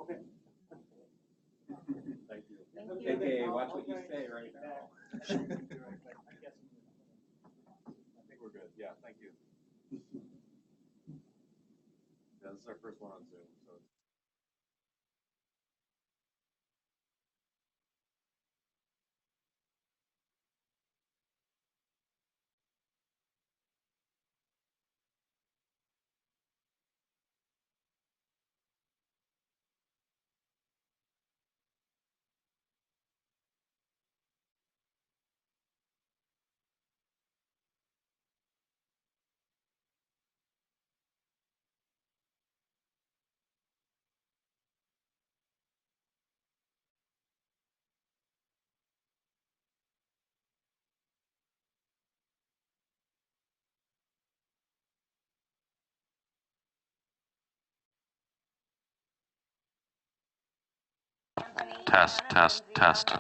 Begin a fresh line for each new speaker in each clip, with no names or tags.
Okay.
Thank you.
Thank you.
AKA, watch what you say right now.
I guess.
I think we're good. Yeah, thank you. Yeah, this is our first one on Zoom, so.
Test, test, test.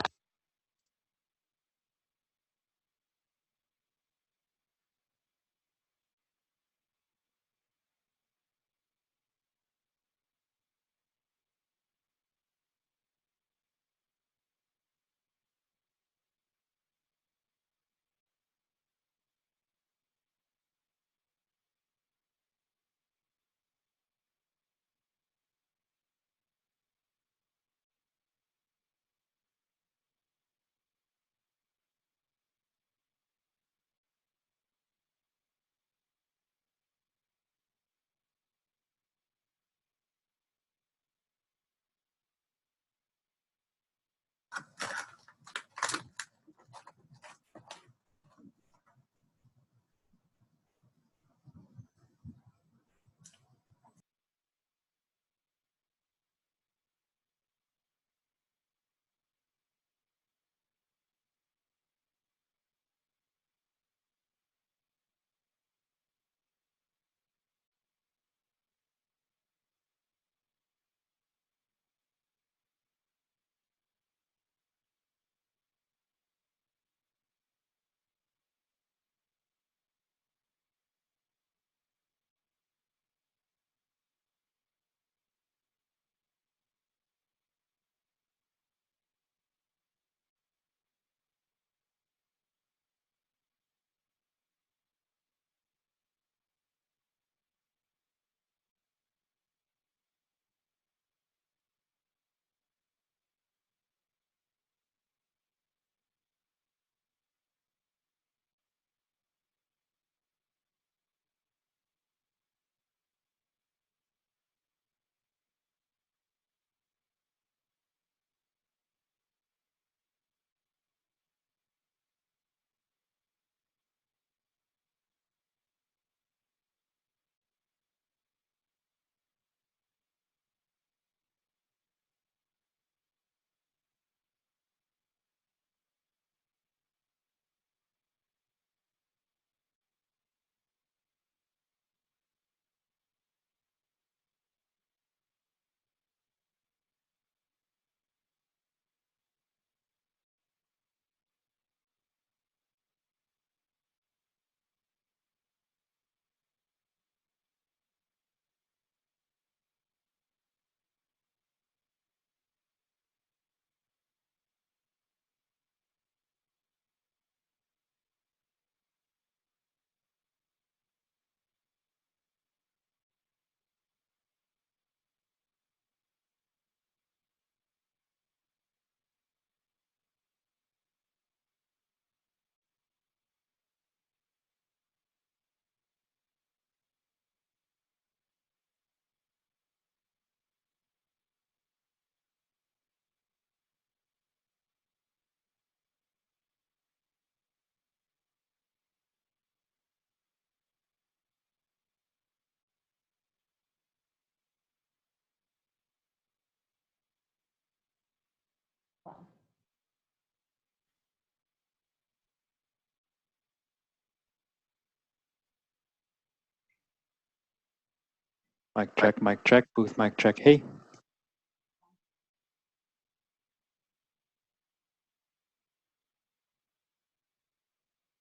Mic check, booth mic check. Hey.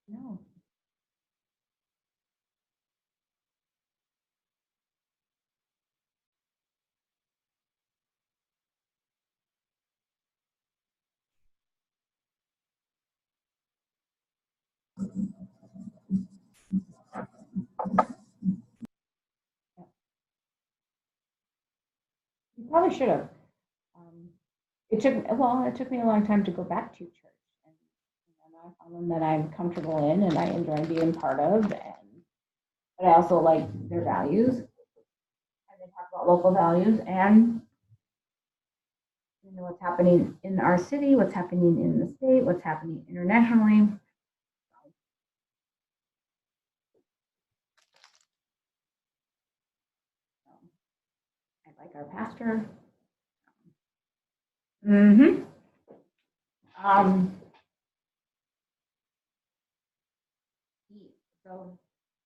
No. You probably should have. It took me a long time to go back to church, and I found one that I'm comfortable in and I enjoy being part of, but I also like their values. And they talk about local values and what's happening in our city, what's happening in the state, what's happening internationally. I like our pastor. Mm-hmm. So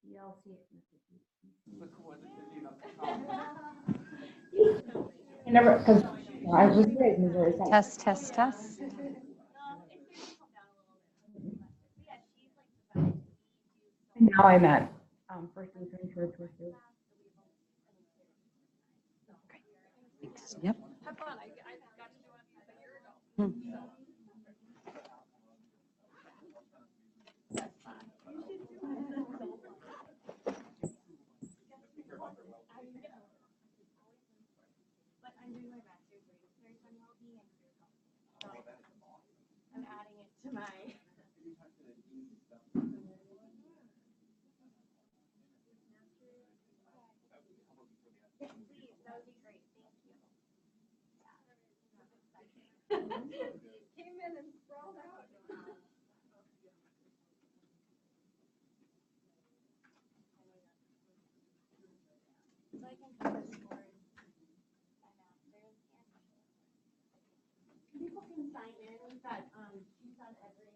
ELC. Never, because I was raised in Missouri.
Test, test, test.
And now I'm at First Lutheran Church, which is
Thanks. Yep.
I'm doing my master's research on well-being and career counseling. So I'm adding it to my. Yes, please. That would be great. Thank you. Came in and sprawled out. So I can put this towards my master's and people can sign in, but she's on every.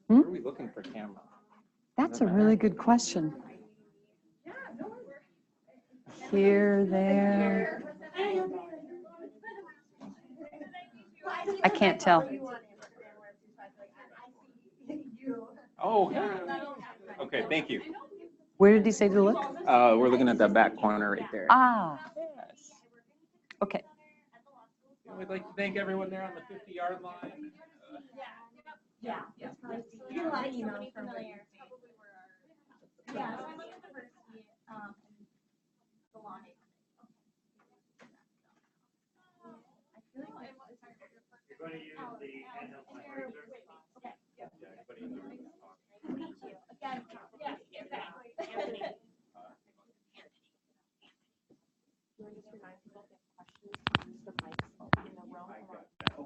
Where are we looking for camera?
That's a really good question.
Yeah, no,
Here, there. I can't tell.
Oh, okay, thank you.
Where did he say to look?
We're looking at the back corner right there.
Ah,
Yes.
okay.
We'd like to thank everyone there on the 50-yard line.
Yeah, it's probably. You get a lot of emails from familiar. Yeah, so I'm at the first the line.
You're going to use the handheld mic.
Okay.
Yeah, anybody in the room can talk.
Meet you again. Yes, exactly. Anthony. You want to just remind people if they have questions, use the mics in the room.
I got that.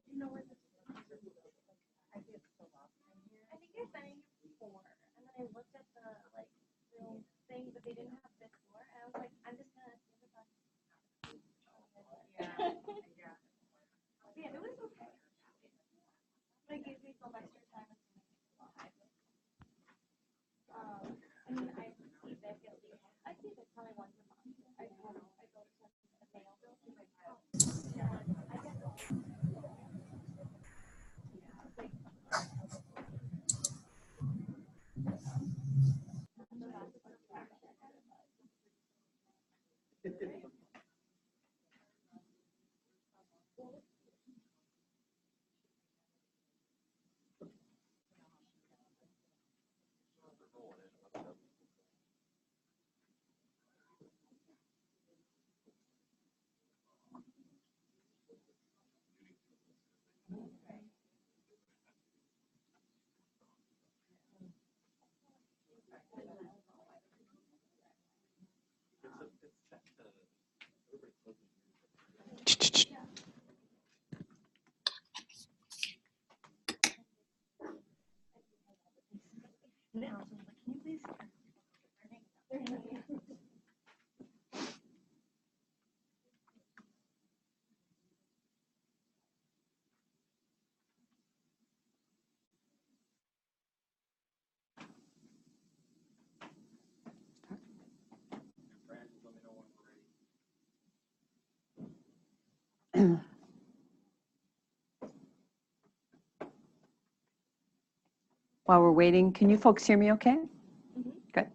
You know where this is? I get so lost in here. I think I've been in here before, and then I looked at the room thing, but they didn't have this floor, and I was like, I'm just gonna give it back. Yeah. Yeah, it was okay. But it gave me some extra time. I mean, I see that I see that probably once a month. I go to the mail to my house. Yeah, I get now. So can you please?
While we're waiting, can you folks hear me okay? Good.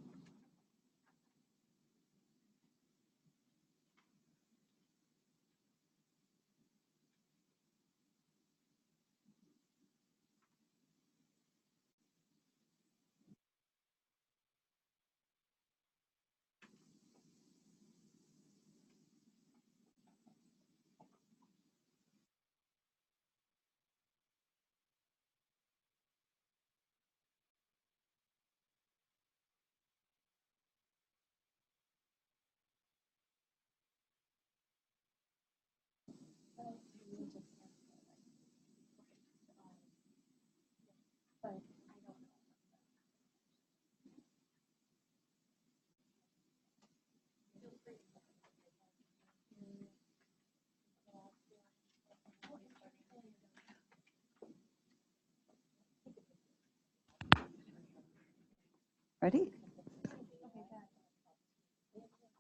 Ready?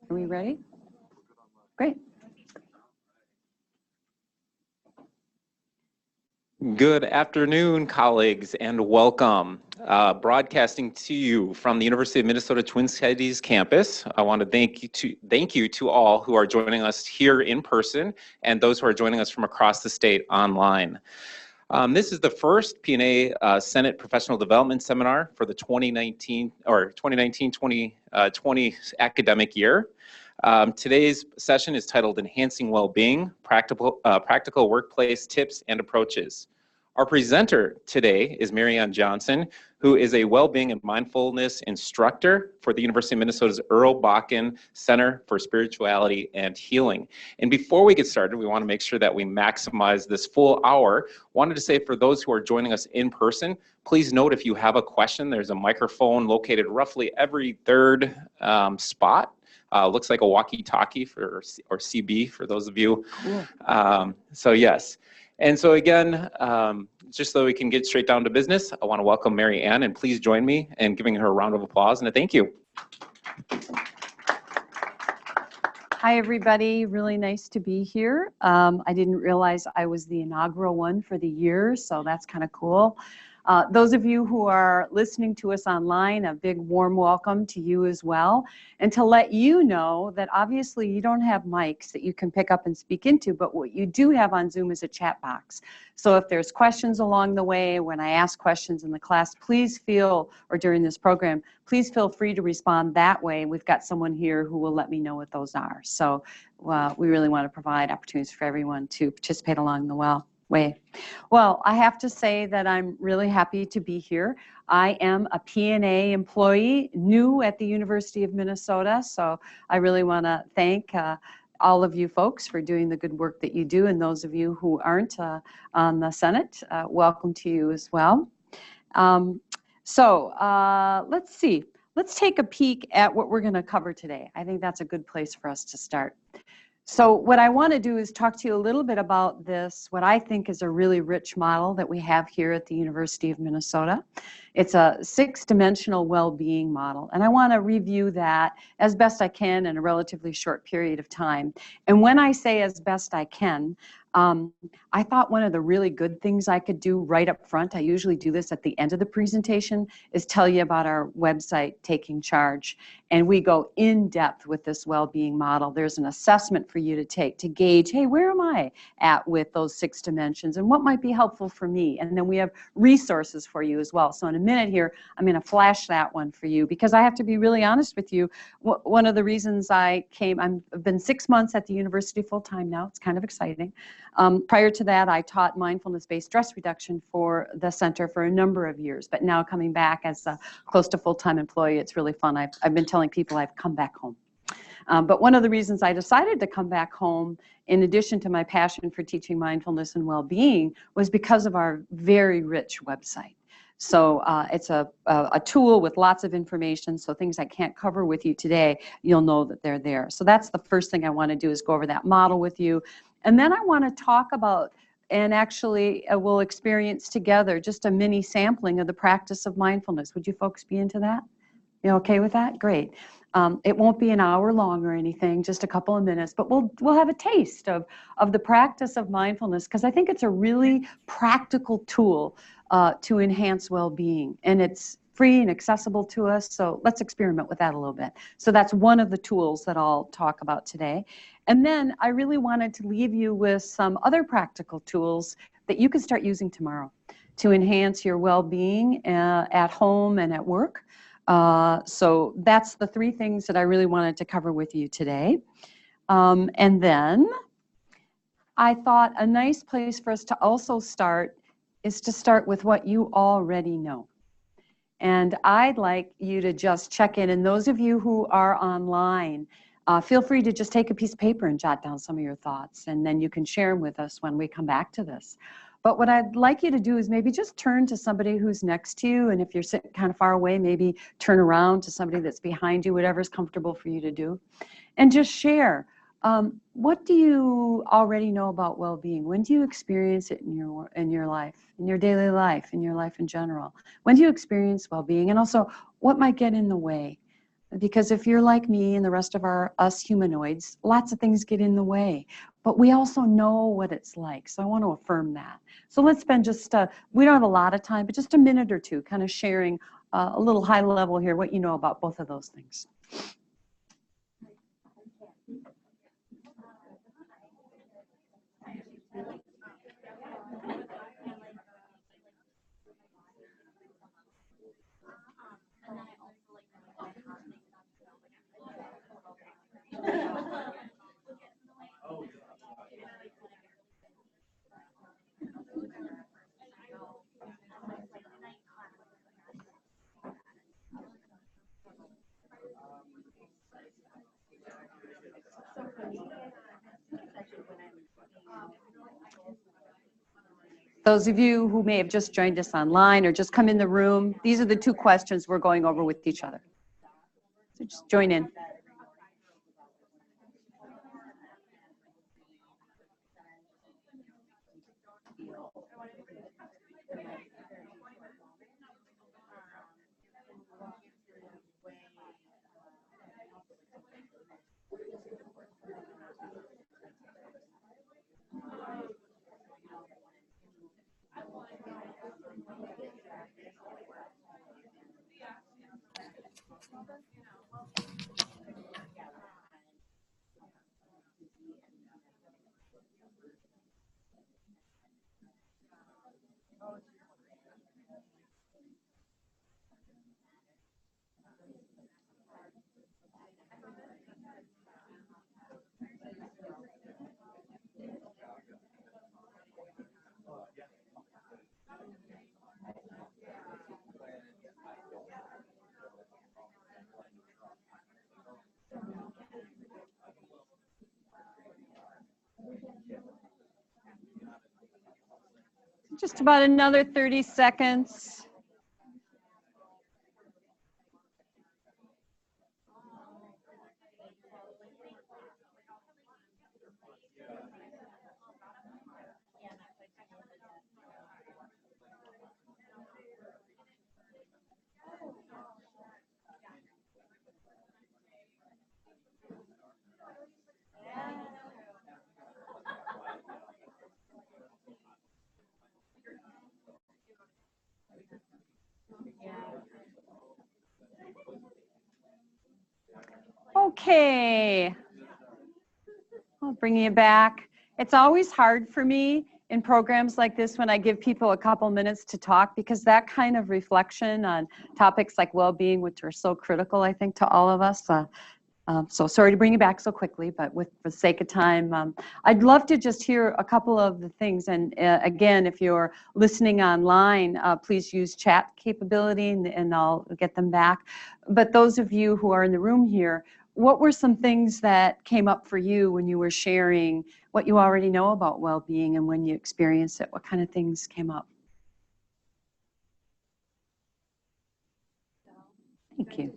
Are we ready? Great.
Good afternoon, colleagues, and welcome. Broadcasting to you from the University of Minnesota Twin Cities campus. I want to thank you to all who are joining us here in person and those who are joining us from across the state online. This is the first P&A Senate Professional Development Seminar for the 2019-2020 academic year. Today's session is titled Enhancing Wellbeing, Practical Workplace Tips and Approaches. Our presenter today is Mariann Johnson, who is a Wellbeing and Mindfulness instructor for the University of Minnesota's Earl Bakken Center for Spirituality and Healing. And before we get started, we want to make sure that we maximize this full hour. Wanted to say for those who are joining us in person, please note if you have a question, there's a microphone located roughly every third spot. Looks like a walkie-talkie or CB for those of you. Cool. So yes. And so again, just so we can get straight down to business, I want to welcome Mariann, and please join me in giving her a round of applause and a thank you.
Hi, everybody. Really nice to be here. I didn't realize I was the inaugural one for the year, so that's kind of cool. Those of you who are listening to us online, a big warm welcome to you as well. And to let you know that obviously you don't have mics that you can pick up and speak into, but what you do have on Zoom is a chat box. So if there's questions along the way, when I ask questions in the class, please feel, or during this program, please feel free to respond that way. We've got someone here who will let me know what those are. So we really want to provide opportunities for everyone to participate along the way. Well, I have to say that I'm really happy to be here. I am a P&A employee, new at the University of Minnesota, so I really want to thank all of you folks for doing the good work that you do, and those of you who aren't on the Senate, welcome to you as well. Let's see. Let's take a peek at what we're going to cover today. I think that's a good place for us to start. So what I want to do is talk to you a little bit about this, what I think is a really rich model that we have here at the University of Minnesota. It's a 6-dimensional well-being model, and I want to review that as best I can in a relatively short period of time. And when I say as best I can, I thought one of the really good things I could do right up front, I usually do this at the end of the presentation, is tell you about our website, Taking Charge. And we go in depth with this well-being model. There's an assessment for you to take to gauge, hey, where am I at with those 6 dimensions and what might be helpful for me? And then we have resources for you as well. So in a minute here, I'm going to flash that one for you because I have to be really honest with you. One of the reasons I came, I've been 6 months at the university full-time now. It's kind of exciting. Prior to that, I taught mindfulness-based stress reduction for the center for a number of years, but now coming back as a close to full-time employee, it's really fun. I've been telling people I've come back home. But one of the reasons I decided to come back home, in addition to my passion for teaching mindfulness and well-being, was because of our very rich website. So it's a tool with lots of information, so things I can't cover with you today, you'll know that they're there. So that's the first thing I want to do is go over that model with you. And then I want to talk about, and actually we'll experience together just a mini sampling of the practice of mindfulness. Would you folks be into that? You okay with that? Great. It won't be an hour long or anything, just a couple of minutes, but we'll have a taste of the practice of mindfulness because I think it's a really practical tool to enhance well-being, and it's free and accessible to us, so let's experiment with that a little bit. So that's one of the tools that I'll talk about today. And then I really wanted to leave you with some other practical tools that you can start using tomorrow to enhance your well-being at home and at work. So that's the 3 things that I really wanted to cover with you today. And then I thought a nice place for us to also start is to start with what you already know. And I'd like you to just check in. And those of you who are online, feel free to just take a piece of paper and jot down some of your thoughts. And then you can share them with us when we come back to this. But what I'd like you to do is maybe just turn to somebody who's next to you. And if you're sitting kind of far away, maybe turn around to somebody that's behind you, whatever's comfortable for you to do. And just share What do you already know about well-being? When do you experience it in your life, in your daily life, in your life in general? When do you experience well-being? And also, what might get in the way? Because if you're like me and the rest of us humanoids, lots of things get in the way. But we also know what it's like. So I want to affirm that. So let's spend just, we don't have a lot of time, but just a minute or two kind of sharing a little high level here, what you know about both of those things. Those of you who may have just joined us online or just come in the room, these are the two questions we're going over with each other. So just join in. Just about another 30 seconds. Okay, I'll bring you back. It's always hard for me in programs like this when I give people a couple minutes to talk, because that kind of reflection on topics like well-being, which are so critical, I think, to all of us. So sorry to bring you back so quickly, but for the sake of time, I'd love to just hear a couple of the things. And again, if you're listening online, please use chat capability and I'll get them back. But those of you who are in the room here, what were some things that came up for you when you were sharing what you already know about well-being and when you experienced it? What kind of things came up? Thank you.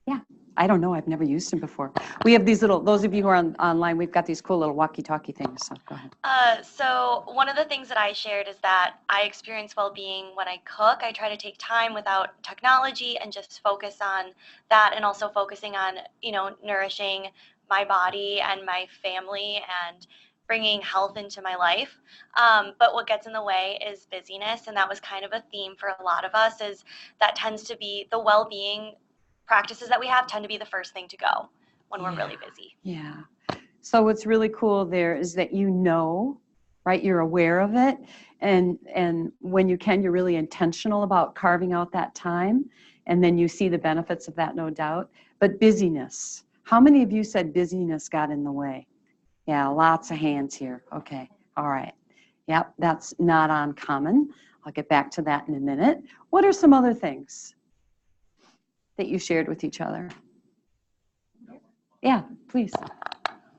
Yeah, I don't know. I've never used them before. We have these little, those of you who are online, we've got these cool little walkie-talkie things. So go ahead.
So one of the things that I shared is that I experience well-being when I cook. I try to take time without technology and just focus on that, and also focusing on, nourishing my body and my family and bringing health into my life. But what gets in the way is busyness, and that was kind of a theme for a lot of us, is that tends to be the well-being practices that we have tend to be the first thing to go when we're really busy.
Yeah. So what's really cool there is that right? You're aware of it. And when you can, you're really intentional about carving out that time. And then you see the benefits of that, no doubt. But busyness. How many of you said busyness got in the way? Yeah, lots of hands here. Okay. All right. Yep, that's not uncommon. I'll get back to that in a minute. What are some other things that you shared with each other? Yeah, please.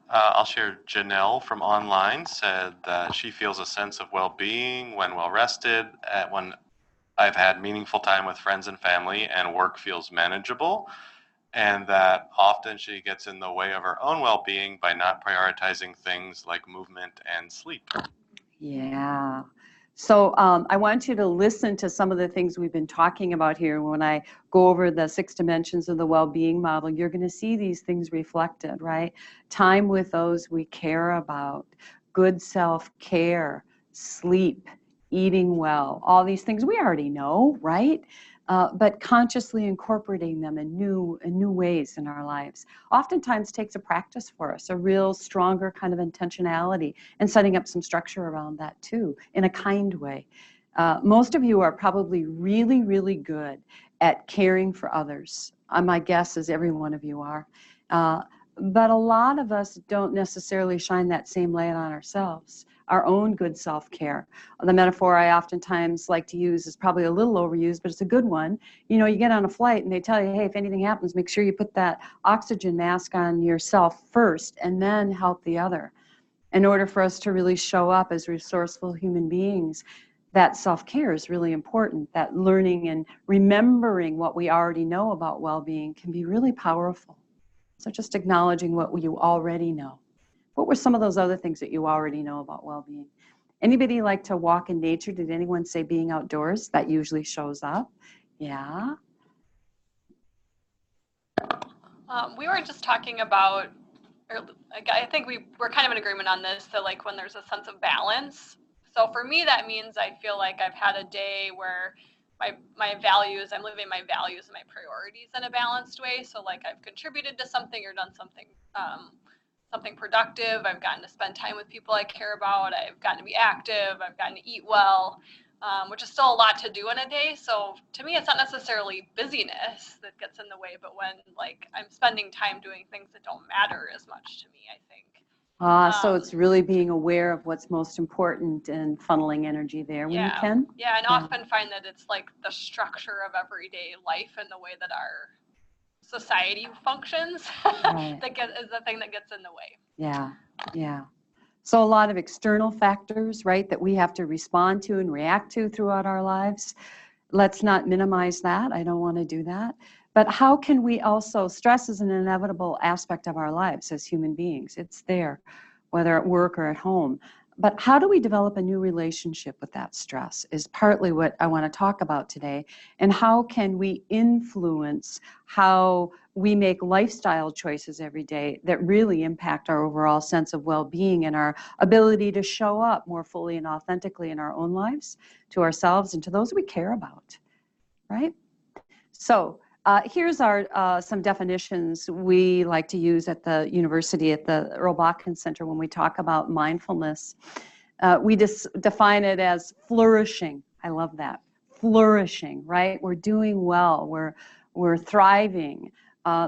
I'll share. Janelle from online said that she feels a sense of well-being when well-rested, when I've had meaningful time with friends and family and work feels manageable. and that often she gets in the way of her own well-being by not prioritizing things like movement and sleep.
Yeah. So I want you to listen to some of the things we've been talking about here. When I go over the 6 dimensions of the well-being model, you're going to see these things reflected, right? Time with those we care about, good self-care, sleep, eating well, all these things we already know, right? But consciously incorporating them in new ways in our lives oftentimes takes a practice for us, a real stronger kind of intentionality, and setting up some structure around that too, in a kind way. Most of you are probably really, really good at caring for others. My guess is every one of you are. But a lot of us don't necessarily shine that same light on ourselves, our own good self-care. The metaphor I oftentimes like to use is probably a little overused, but it's a good one. You know, you get on a flight and they tell you, hey, if anything happens, make sure you put that oxygen mask on yourself first and then help the other. In order for us to really show up as resourceful human beings, that self-care is really important. That learning and remembering what we already know about well-being can be really powerful. So just acknowledging what you already know. What were some of those other things that you already know about well-being? Anybody like to walk in nature? Did anyone say being outdoors? That usually shows up. Yeah.
We were just talking about, or I think we're kind of in agreement on this, that like when there's a sense of balance. So for me, that means I feel like I've had a day where my values, I'm living my values and my priorities in a balanced way. So like I've contributed to something or done something, something productive. I've gotten to spend time with people I care about. I've gotten to be active. I've gotten to eat well, which is still a lot to do in a day. So to me, it's not necessarily busyness that gets in the way, but when like I'm spending time doing things that don't matter as much to me, I think.
So it's really being aware of what's most important and funneling energy there when you can.
Yeah, and often find that it's like the structure of everyday life and the way that our society functions
Right.
is the thing that gets in the way.
Yeah. So a lot of external factors, right, that we have to respond to and react to throughout our lives. Let's not minimize that. I don't want to do that. But how can we also, stress is an inevitable aspect of our lives as human beings. It's there, whether at work or at home. But how do we develop a new relationship with that stress is partly what I want to talk about today. And how can we influence how we make lifestyle choices every day that really impact our overall sense of well-being and our ability to show up more fully and authentically in our own lives, to ourselves and to those we care about, right? So here's our some definitions we like to use at the university, at the Earl Botkin Center when we talk about mindfulness. We define it as flourishing. I love that. Flourishing, right? We're doing well. We're thriving.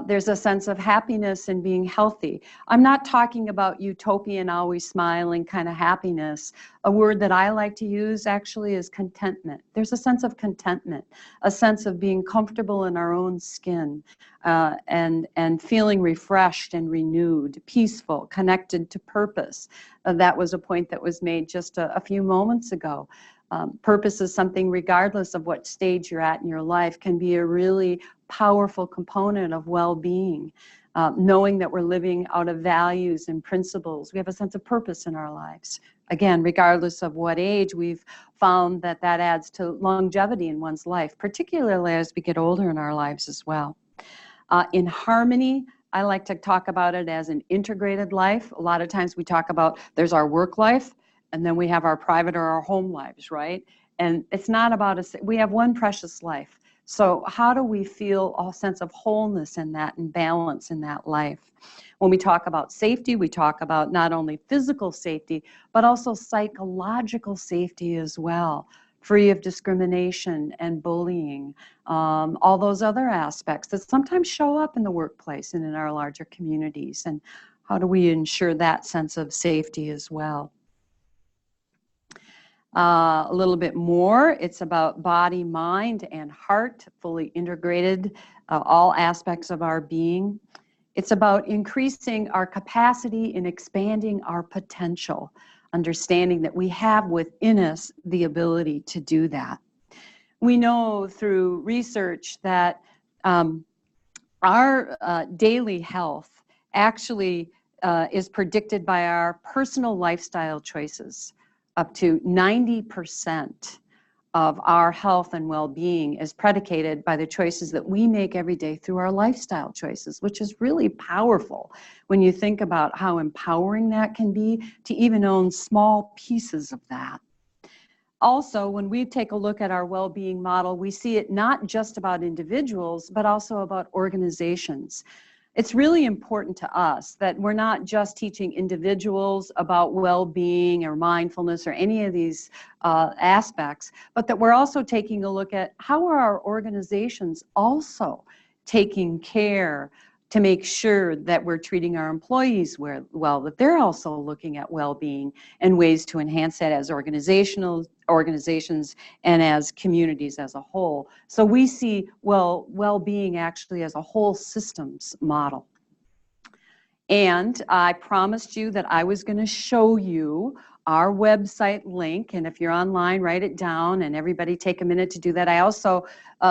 There's a sense of happiness and being healthy. I'm not talking about utopian, always smiling kind of happiness. A word that I like to use actually is contentment. There's a sense of contentment, a sense of being comfortable in our own skin, and feeling refreshed and renewed, peaceful, connected to purpose. That was a point that was made just a few moments ago. Purpose is something, regardless of what stage you're at in your life, can be a really powerful component of well-being. Knowing that we're living out of values and principles. We have a sense of purpose in our lives. Again, regardless of what age, we've found that that adds to longevity in one's life, particularly as we get older in our lives as well. In harmony, I like to talk about it as an integrated life. A lot of times we talk about there's our work life, and then we have our private or our home lives, right? And it's not about us. We have one precious life. So how do we feel a sense of wholeness in that and balance in that life? When we talk about safety, we talk about not only physical safety, but also psychological safety as well, free of discrimination and bullying, all those other aspects that sometimes show up in the workplace and in our larger communities. And how do we ensure that sense of safety as well? A little bit more, it's about body, mind, and heart, fully integrated, all aspects of our being. It's about increasing our capacity and expanding our potential, understanding that we have within us the ability to do that. We know through research that Our daily health actually is predicted by our personal lifestyle choices. Up to 90% of our health and well-being is predicated by the choices that we make every day through our lifestyle choices, which is really powerful when you think about how empowering that can be to even own small pieces of that. Also, when we take a look at our well-being model, we see it not just about individuals, but also about organizations. It's really important to us that we're not just teaching individuals about well-being or mindfulness or any of these aspects, but that we're also taking a look at how are our organizations also taking care to make sure that we're treating our employees well, that they're also looking at well-being and ways to enhance that as organizations and as communities as a whole. So we see well-being actually as a whole systems model. And I promised you that I was going to show you our website link, and if you're online, write it down, and everybody take a minute to do that. I also,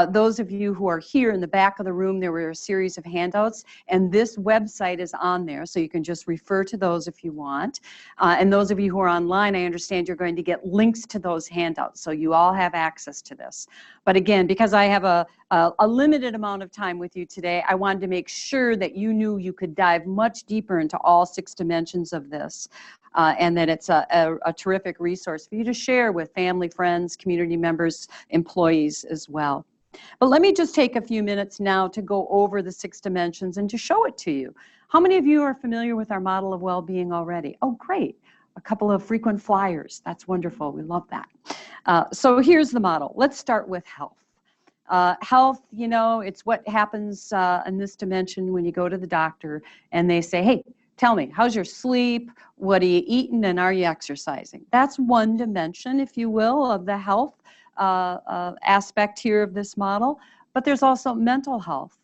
those of you who are here in the back of the room, there were a series of handouts, and this website is on there, so you can just refer to those if you want. And those of you who are online, I understand you're going to get links to those handouts, so you all have access to this. But again, because I have a limited amount of time with you today, I wanted to make sure that you knew you could dive much deeper into all 6 dimensions of this. And that it's a terrific resource for you to share with family, friends, community members, employees as well. But let me just take a few minutes now to go over the 6 dimensions and to show it to you. How many of you are familiar with our model of well-being already? Oh, great. A couple of frequent flyers. That's wonderful. We love that. So here's the model. Let's start with health. Health, you know, it's what happens in this dimension when you go to the doctor and they say, hey, tell me, how's your sleep? What are you eating? And are you exercising? That's one dimension, if you will, of the health aspect here of this model. But there's also mental health,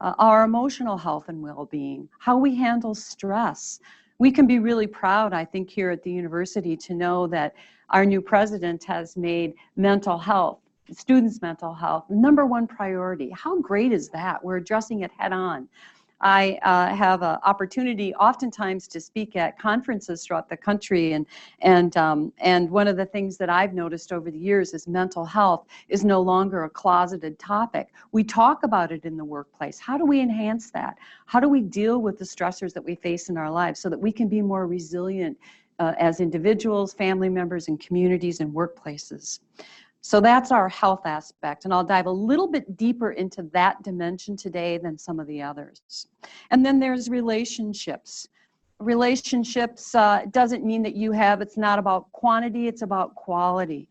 our emotional health and well-being, how we handle stress. We can be really proud, I think, here at the university to know that our new president has made mental health, students' mental health, #1 priority. How great is that? We're addressing it head on. I have an opportunity oftentimes to speak at conferences throughout the country, and one of the things that I've noticed over the years is mental health is no longer a closeted topic. We talk about it in the workplace. How do we enhance that? How do we deal with the stressors that we face in our lives so that we can be more resilient as individuals, family members, and communities and workplaces? So that's our health aspect, and I'll dive a little bit deeper into that dimension today than some of the others. And then there's relationships. Relationships doesn't mean that it's not about quantity, it's about quality.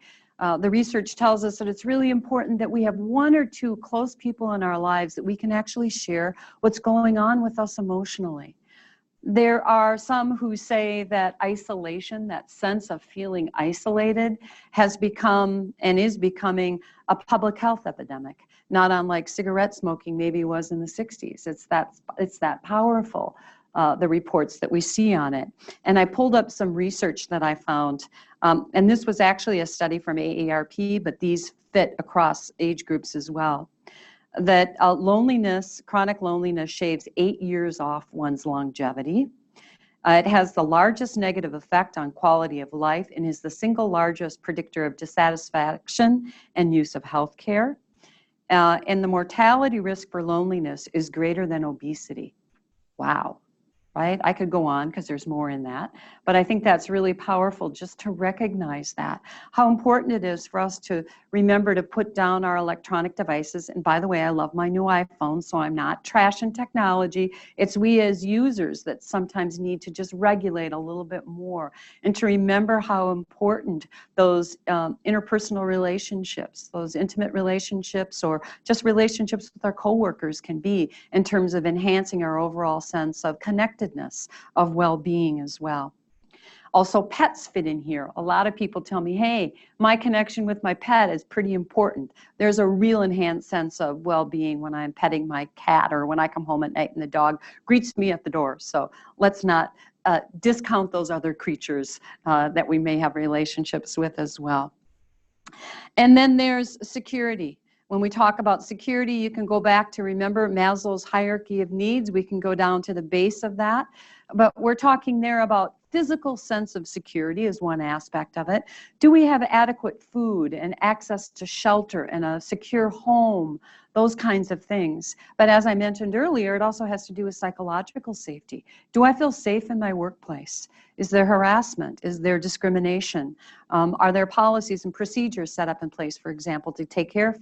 The research tells us that it's really important that we have 1 or 2 close people in our lives that we can actually share what's going on with us emotionally. There are some who say that isolation, that sense of feeling isolated, has become and is becoming a public health epidemic, not unlike cigarette smoking maybe was in the 60s. It's that powerful, the reports that we see on it. And I pulled up some research that I found, and this was actually a study from AARP, but these fit across age groups as well. That chronic loneliness shaves 8 years off one's longevity. It has the largest negative effect on quality of life and is the single largest predictor of dissatisfaction and use of health care. And the mortality risk for loneliness is greater than obesity. Wow. Right? I could go on because there's more in that, but I think that's really powerful just to recognize that, how important it is for us to remember to put down our electronic devices. And by the way, I love my new iPhone, so I'm not trashing technology. It's we as users that sometimes need to just regulate a little bit more and to remember how important those interpersonal relationships, those intimate relationships, or just relationships with our coworkers can be in terms of enhancing our overall sense of connectedness, of well-being as well. Also, pets fit in here. A lot of people tell me, hey, my connection with my pet is pretty important. There's a real enhanced sense of well-being when I'm petting my cat or when I come home at night and the dog greets me at the door. So let's not discount those other creatures that we may have relationships with as well. And then there's security. When we talk about security, you can go back to remember Maslow's hierarchy of needs. We can go down to the base of that. But we're talking there about physical sense of security is one aspect of it. Do we have adequate food and access to shelter and a secure home? Those kinds of things. But as I mentioned earlier, it also has to do with psychological safety. Do I feel safe in my workplace? Is there harassment? Is there discrimination? Are there policies and procedures set up in place, for example, to take care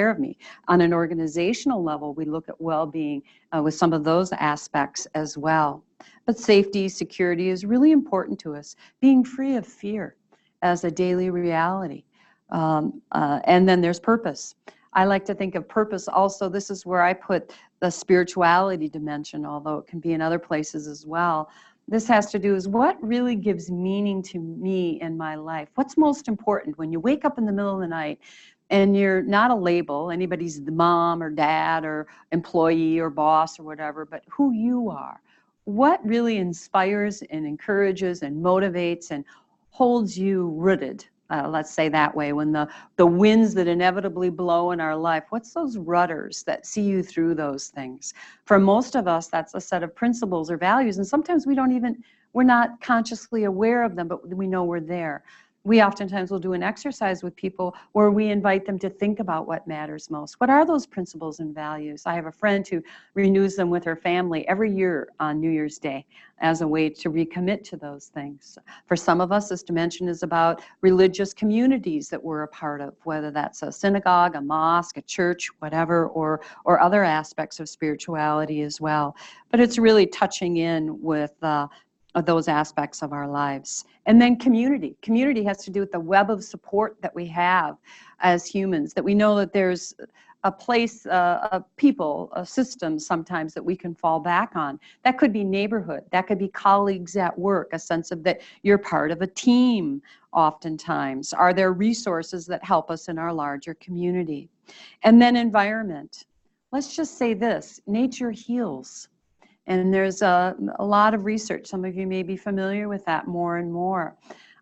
of me? On an organizational level, we look at well-being with some of those aspects as well. But safety, security is really important to us. Being free of fear as a daily reality. And then there's purpose. I like to think of purpose also. This is where I put the spirituality dimension, although it can be in other places as well. This has to do with what really gives meaning to me in my life. What's most important when you wake up in the middle of the night and you're not a label, anybody's mom or dad or employee or boss or whatever, but who you are. What really inspires and encourages and motivates and holds you rooted? Let's say that way, when the winds that inevitably blow in our life, what's those rudders that see you through those things? For most of us, that's a set of principles or values, and sometimes we're not consciously aware of them, but we know we're there. We oftentimes will do an exercise with people where we invite them to think about what matters most. What are those principles and values? I have a friend who renews them with her family every year on New Year's Day as a way to recommit to those things. For some of us, this dimension is about religious communities that we're a part of, whether that's a synagogue, a mosque, a church, whatever, or other aspects of spirituality as well. But it's really touching in with those aspects of our lives. And then community. Community has to do with the web of support that we have as humans, that we know that there's a place, a people, a system sometimes that we can fall back on. That could be neighborhood. That could be colleagues at work, a sense of that you're part of a team oftentimes. Are there resources that help us in our larger community? And then environment. Let's just say this, nature heals. And there's a lot of research. Some of you may be familiar with that more and more.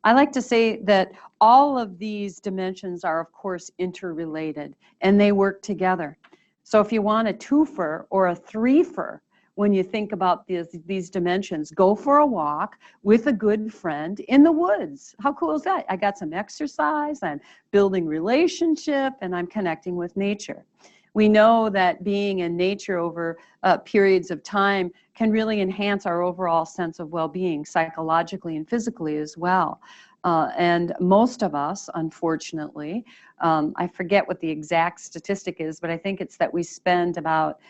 I like to say that all of these dimensions are, of course, interrelated, and they work together. So if you want a twofer or a threefer, when you think about these dimensions, go for a walk with a good friend in the woods. How cool is that? I got some exercise, I'm building relationship, and I'm connecting with nature. We know that being in nature over periods of time can really enhance our overall sense of well-being, psychologically and physically as well. And most of us, unfortunately, I forget what the exact statistic is, but I think it's that we spend about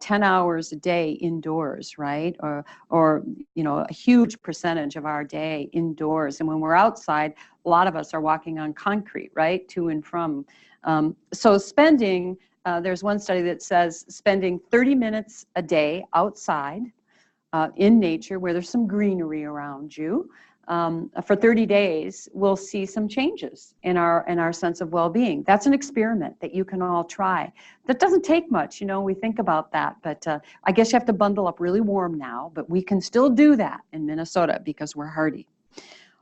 10 hours a day indoors, right? Or you know, a huge percentage of our day indoors. And when we're outside, a lot of us are walking on concrete, right? To and from. So spending, there's one study that says spending 30 minutes a day outside in nature where there's some greenery around you for 30 days, we'll see some changes in our sense of well-being. That's an experiment that you can all try. That doesn't take much, you know, we think about that, but I guess you have to bundle up really warm now, but we can still do that in Minnesota because we're hardy.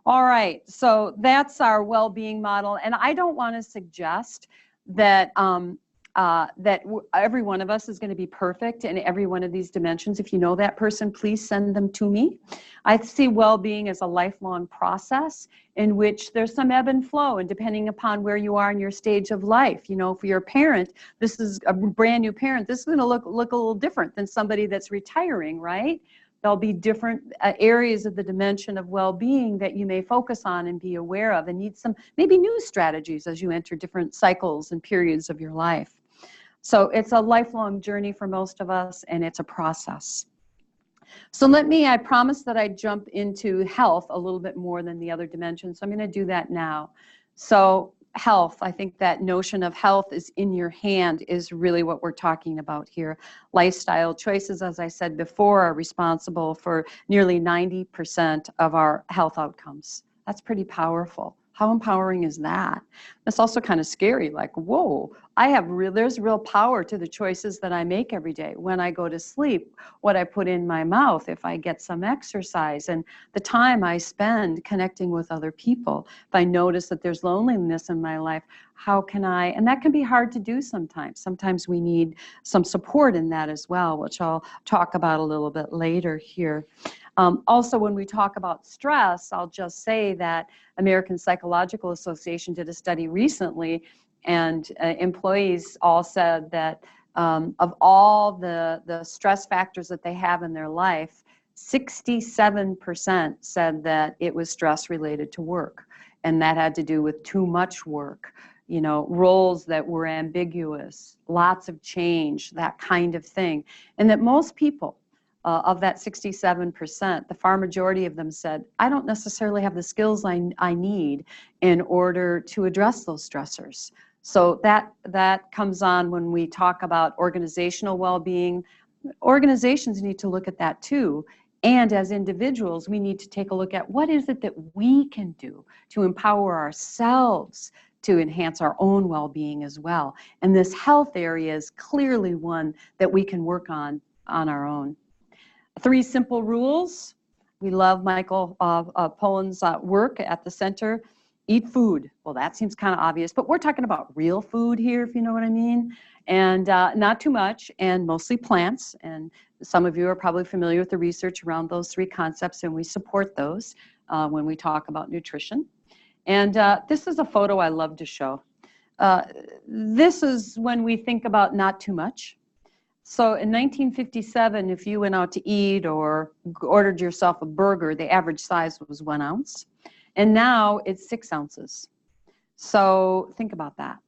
All right, so that's our well-being model, and I don't want to suggest that every one of us is going to be perfect in every one of these dimensions. If you know that person, please send them to me. I see well-being as a lifelong process in which there's some ebb and flow, and depending upon where you are in your stage of life, you know, for your parent, this is a brand new parent, this is going to look a little different than somebody that's retiring, right? There'll be different areas of the dimension of well-being that you may focus on and be aware of and need some maybe new strategies as you enter different cycles and periods of your life. So it's a lifelong journey for most of us, and it's a process. So I promised that I'd jump into health a little bit more than the other dimensions. So I'm going to do that now. So health, I think that notion of health is in your hand is really what we're talking about here. Lifestyle choices, as I said before, are responsible for nearly 90% of our health outcomes. That's pretty powerful. How empowering is that? It's also kind of scary, like, whoa, there's real power to the choices that I make every day. When I go to sleep, what I put in my mouth, if I get some exercise, and the time I spend connecting with other people. If I notice that there's loneliness in my life, how can I, and that can be hard to do sometimes. Sometimes we need some support in that as well, which I'll talk about a little bit later here. Also, when we talk about stress, I'll just say that American Psychological Association did a study recently, and employees all said that of all the stress factors that they have in their life, 67% said that it was stress related to work, and that had to do with too much work, roles that were ambiguous, lots of change, that kind of thing. And that most people, of that 67%, the far majority of them said, I don't necessarily have the skills I need in order to address those stressors. So that comes on when we talk about organizational well-being. Organizations need to look at that too. And as individuals, we need to take a look at what is it that we can do to empower ourselves to enhance our own well-being as well. And this health area is clearly one that we can work on our own. 3 simple rules. We love Michael Pollan's work at the center. Eat food. Well, that seems kind of obvious, but we're talking about real food here, if you know what I mean. And not too much, and mostly plants. And some of you are probably familiar with the research around those 3 concepts, and we support those when we talk about nutrition. And this is a photo I love to show. This is when we think about not too much. So in 1957, if you went out to eat or ordered yourself a burger, the average size was 1 ounce. And now it's 6 ounces. So think about that.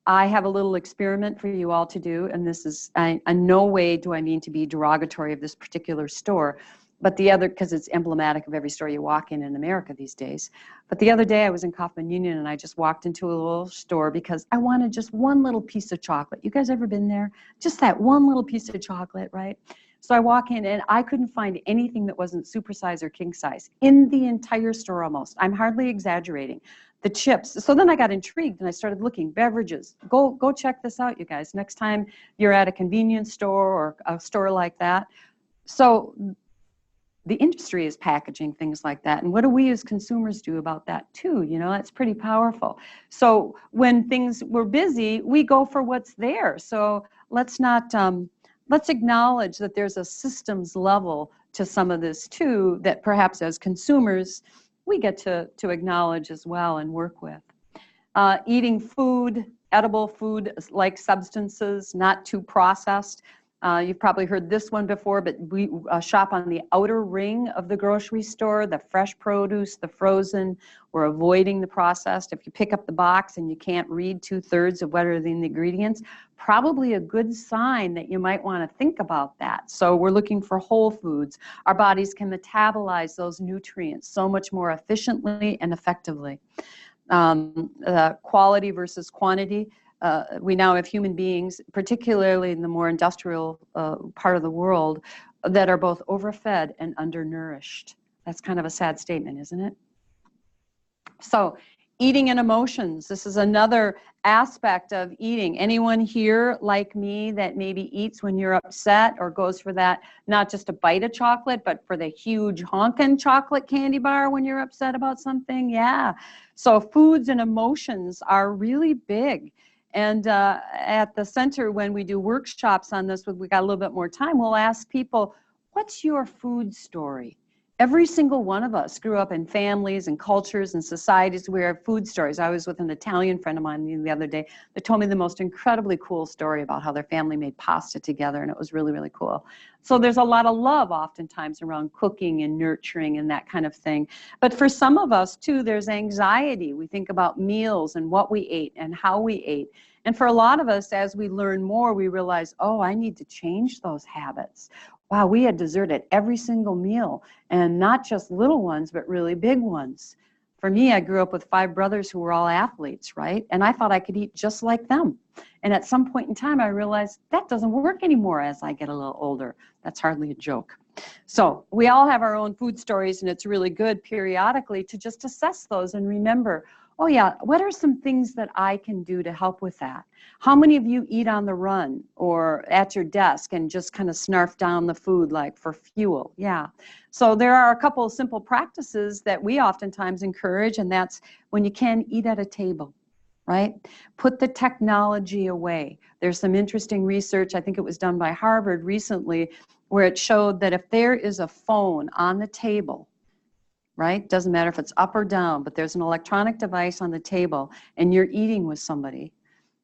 I have a little experiment for you all to do, and this is, in no way do I mean to be derogatory of this particular store, but because it's emblematic of every store you walk in America these days. But the other day I was in Kaufman Union, and I just walked into a little store because I wanted just one little piece of chocolate. You guys ever been there? Just that one little piece of chocolate, right? So I walk in, and I couldn't find anything that wasn't supersize or king size in the entire store almost. I'm hardly exaggerating. The chips. So then I got intrigued, and I started looking. Beverages. Go check this out, you guys. Next time you're at a convenience store or a store like that. So the industry is packaging things like that. And what do we as consumers do about that too? That's pretty powerful. So when we're busy, we go for what's there. So let's acknowledge that there's a systems level to some of this too, that perhaps as consumers, we get to acknowledge as well and work with. Eating food, edible food like substances, not too processed. You've probably heard this one before, but we shop on the outer ring of the grocery store, the fresh produce, the frozen. We're avoiding the processed. If you pick up the box and you can't read 2/3 of what are in the ingredients, probably a good sign that you might want to think about that. So we're looking for whole foods. Our bodies can metabolize those nutrients so much more efficiently and effectively. Quality versus quantity. We now have human beings, particularly in the more industrial part of the world, that are both overfed and undernourished. That's kind of a sad statement, isn't it? So eating and emotions. This is another aspect of eating. Anyone here like me that maybe eats when you're upset or goes for that, not just a bite of chocolate, but for the huge honkin' chocolate candy bar when you're upset about something? Yeah. So foods and emotions are really big. And at the center, when we do workshops on this, we got a little bit more time, we'll ask people, what's your food story? Every single one of us grew up in families and cultures and societies where we have food stories. I was with an Italian friend of mine the other day that told me the most incredibly cool story about how their family made pasta together, and it was really, really cool. So there's a lot of love oftentimes around cooking and nurturing and that kind of thing. But for some of us too, there's anxiety. We think about meals and what we ate and how we ate. And for a lot of us, as we learn more, we realize, oh, I need to change those habits. Wow, we had dessert at every single meal, and not just little ones, but really big ones. For me, I grew up with 5 brothers who were all athletes, right? And I thought I could eat just like them. And at some point in time, I realized that doesn't work anymore as I get a little older. That's hardly a joke. So we all have our own food stories, and it's really good periodically to just assess those and remember, Oh yeah, what are some things that I can do to help with that? How many of you eat on the run or at your desk and just kind of snarf down the food like for fuel? Yeah. So there are a couple of simple practices that we oftentimes encourage, and that's when you can eat at a table, right? Put the technology away. There's some interesting research, I think it was done by Harvard recently, where it showed that if there is a phone on the table, right? Doesn't matter if it's up or down, but there's an electronic device on the table and you're eating with somebody,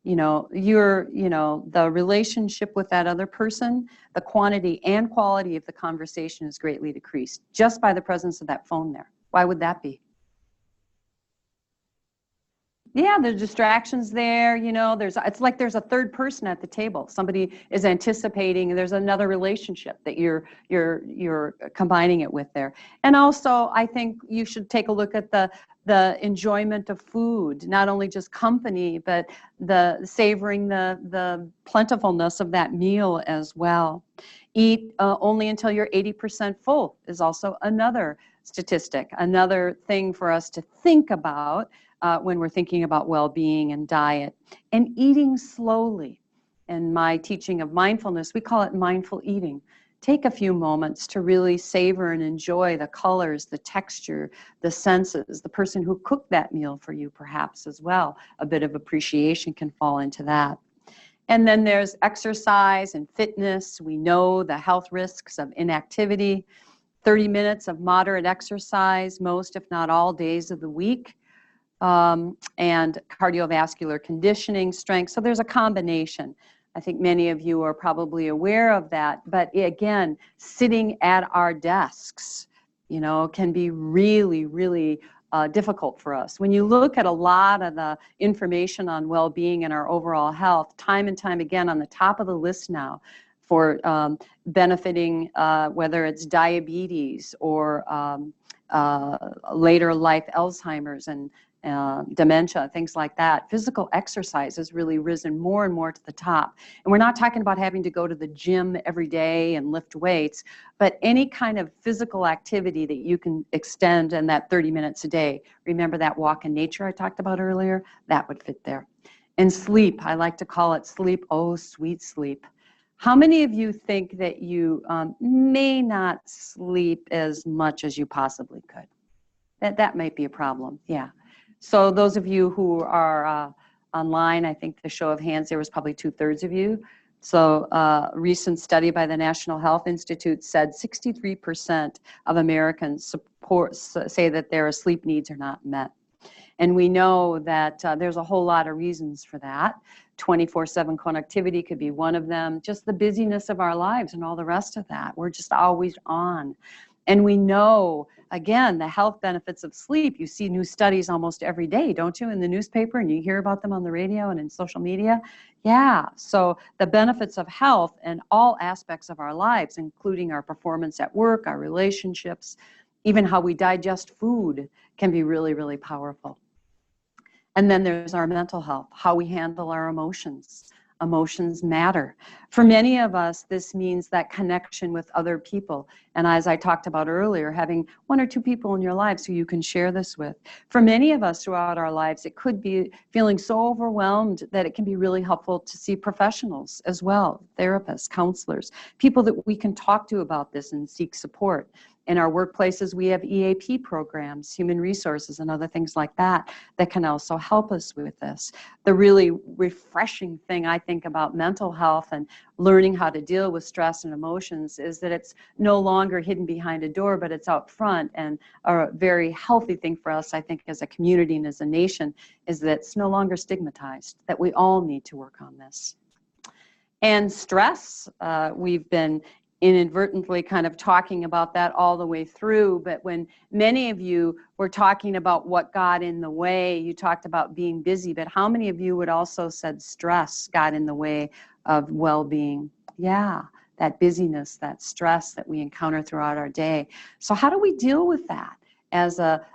the relationship with that other person, the quantity and quality of the conversation is greatly decreased just by the presence of that phone there. Why would that be? Yeah, there's distractions there, it's like there's a third person at the table. Somebody is anticipating, there's another relationship that you're combining it with there. And also, I think you should take a look at the enjoyment of food, not only just company, but the savoring the plentifulness of that meal as well. Eat only until you're 80% full is also another statistic, another thing for us to think about when we're thinking about well-being and diet. And eating slowly. In my teaching of mindfulness, we call it mindful eating. Take a few moments to really savor and enjoy the colors, the texture, the senses, the person who cooked that meal for you perhaps as well. A bit of appreciation can fall into that. And then there's exercise and fitness. We know the health risks of inactivity. 30 minutes of moderate exercise, most if not all days of the week. And cardiovascular conditioning, strength. So there's a combination. I think many of you are probably aware of that. But again, sitting at our desks, can be really, really difficult for us. When you look at a lot of the information on well-being and our overall health, time and time again on the top of the list now for benefiting, whether it's diabetes or later life Alzheimer's and dementia, things like that. Physical exercise has really risen more and more to the top. And we're not talking about having to go to the gym every day and lift weights, but any kind of physical activity that you can extend in that 30 minutes a day. Remember that walk in nature I talked about earlier? That would fit there. And sleep, I like to call it sleep, oh, sweet sleep. How many of you think that you may not sleep as much as you possibly could? That might be a problem, yeah. So those of you who are online, I think the show of hands, there was probably 2/3 of you. So a recent study by the National Health Institute said 63% of Americans say that their sleep needs are not met. And we know that there's a whole lot of reasons for that. 24/7 connectivity could be one of them. Just the busyness of our lives and all the rest of that. We're just always on. And we know, again, the health benefits of sleep. You see new studies almost every day, don't you, in the newspaper, and you hear about them on the radio and in social media? Yeah, so the benefits of health in all aspects of our lives, including our performance at work, our relationships, even how we digest food, can be really, really powerful. And then there's our mental health, how we handle our emotions. Emotions matter. For many of us, this means that connection with other people. And as I talked about earlier, having 1 or 2 people in your lives who you can share this with. For many of us throughout our lives, it could be feeling so overwhelmed that it can be really helpful to see professionals as well, therapists, counselors, people that we can talk to about this and seek support. In our workplaces, we have EAP programs, human resources, and other things like that that can also help us with this. The really refreshing thing I think about mental health and learning how to deal with stress and emotions is that it's no longer hidden behind a door, but it's out front. And a very healthy thing for us, I think, as a community and as a nation, is that it's no longer stigmatized, that we all need to work on this. And stress, we've been inadvertently kind of talking about that all the way through, but when many of you were talking about what got in the way, you talked about being busy, but how many of you would also said stress got in the way of well-being? Yeah, that busyness, that stress that we encounter throughout our day. So how do we deal with that as a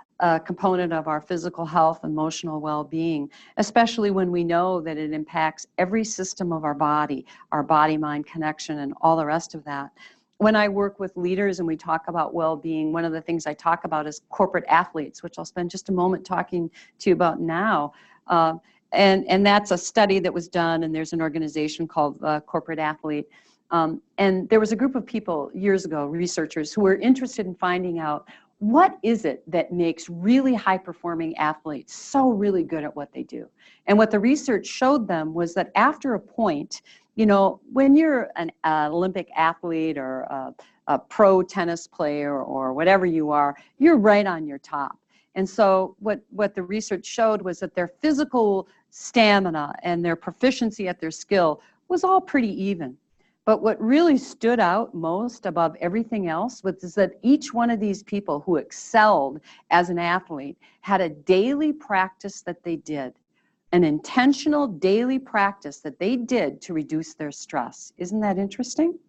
component of our physical health, emotional well-being, especially when we know that it impacts every system of our body-mind connection and all the rest of that? when I work with leaders and we talk about well-being, one of the things I talk about is corporate athletes, which I'll spend just a moment talking to you about now. And that's a study that was done, and there's an organization called Corporate Athlete. And there was a group of people years ago, researchers, who were interested in finding out what is it that makes really high-performing athletes so really good at what they do. And what the research showed them was that after a point, you know, when you're an Olympic athlete or a pro tennis player or whatever you are, you're right on your top. And so what the research showed was that their physical stamina and their proficiency at their skill was all pretty even. But what really stood out most above everything else was that each one of these people who excelled as an athlete had a daily practice that they did, an intentional daily practice that they did to reduce their stress. Isn't that interesting?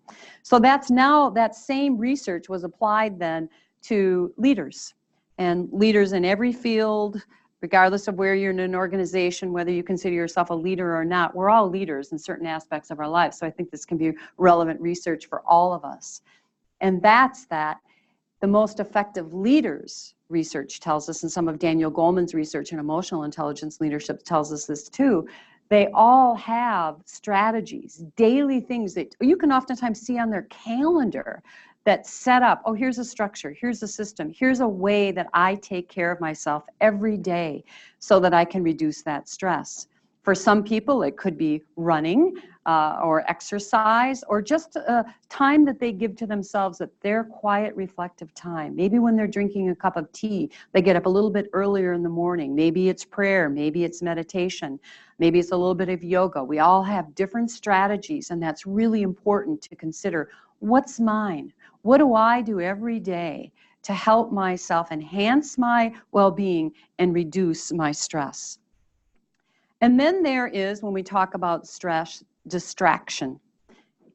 So that's now, that same research was applied then to leaders, and leaders in every field, regardless of where you're in an organization, whether you consider yourself a leader or not. We're all leaders in certain aspects of our lives. So I think this can be relevant research for all of us. And that's that the most effective leaders, research tells us, and some of Daniel Goleman's research in emotional intelligence leadership tells us this too, they all have strategies, daily things that you can oftentimes see on their calendar that set up, oh, here's a structure, here's a system, here's a way that I take care of myself every day so that I can reduce that stress. For some people, it could be running or exercise or just a time that they give to themselves, that their quiet, reflective time. Maybe when they're drinking a cup of tea, they get up a little bit earlier in the morning. Maybe it's prayer, maybe it's meditation, maybe it's a little bit of yoga. We all have different strategies, and that's really important to consider. What's mine? What do I do every day to help myself enhance my well-being and reduce my stress? And then there is, when we talk about stress, distraction.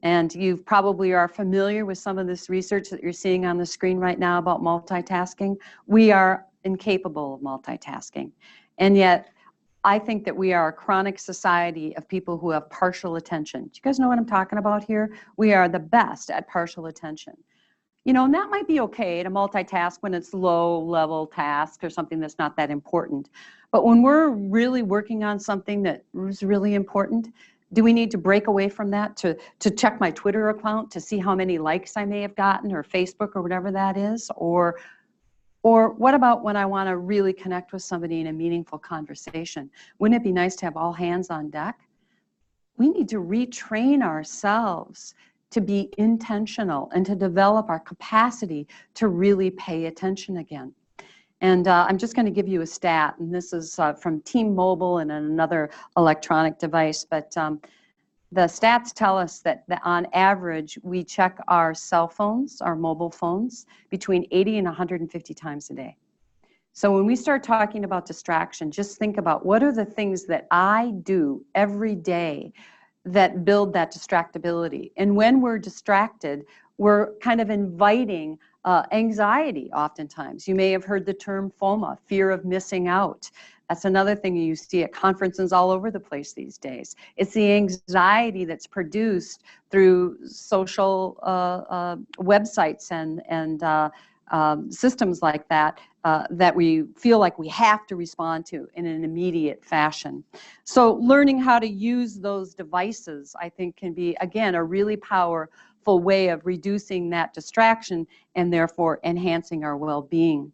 And you probably are familiar with some of this research that you're seeing on the screen right now about multitasking. We are incapable of multitasking. And yet, I think that we are a chronic society of people who have partial attention. Do you guys know what I'm talking about here? We are the best at partial attention. You know, and that might be okay to multitask when it's low-level tasks or something that's not that important. But when we're really working on something that is really important, do we need to break away from that to check my Twitter account to see how many likes I may have gotten, or Facebook or whatever that is? Or what about when I want to really connect with somebody in a meaningful conversation? Wouldn't it be nice to have all hands on deck? We need to retrain ourselves to be intentional and to develop our capacity to really pay attention again. And I'm just going to give you a stat, and this is from T-Mobile and another electronic device, but the stats tell us that on average, we check our cell phones, our mobile phones, between 80 and 150 times a day. So when we start talking about distraction, just think about what are the things that I do every day that build that distractibility. And when we're distracted, we're kind of inviting anxiety oftentimes. You may have heard the term FOMA, fear of missing out. That's another thing you see at conferences all over the place these days. It's the anxiety that's produced through social websites and systems like that, that we feel like we have to respond to in an immediate fashion. So learning how to use those devices, I think, can be, again, a really powerful way of reducing that distraction and therefore enhancing our well-being.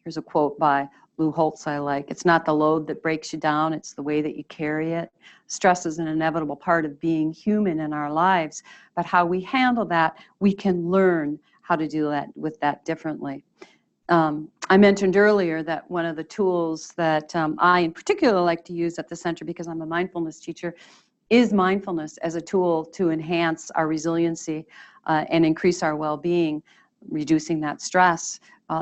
Here's a quote by Lou Holtz I like. It's not the load that breaks you down, it's the way that you carry it. Stress is an inevitable part of being human in our lives, but how we handle that, we can learn how to do that with that differently. I mentioned earlier that one of the tools that I in particular like to use at the center, because I'm a mindfulness teacher, is mindfulness as a tool to enhance our resiliency and increase our well-being, reducing that stress.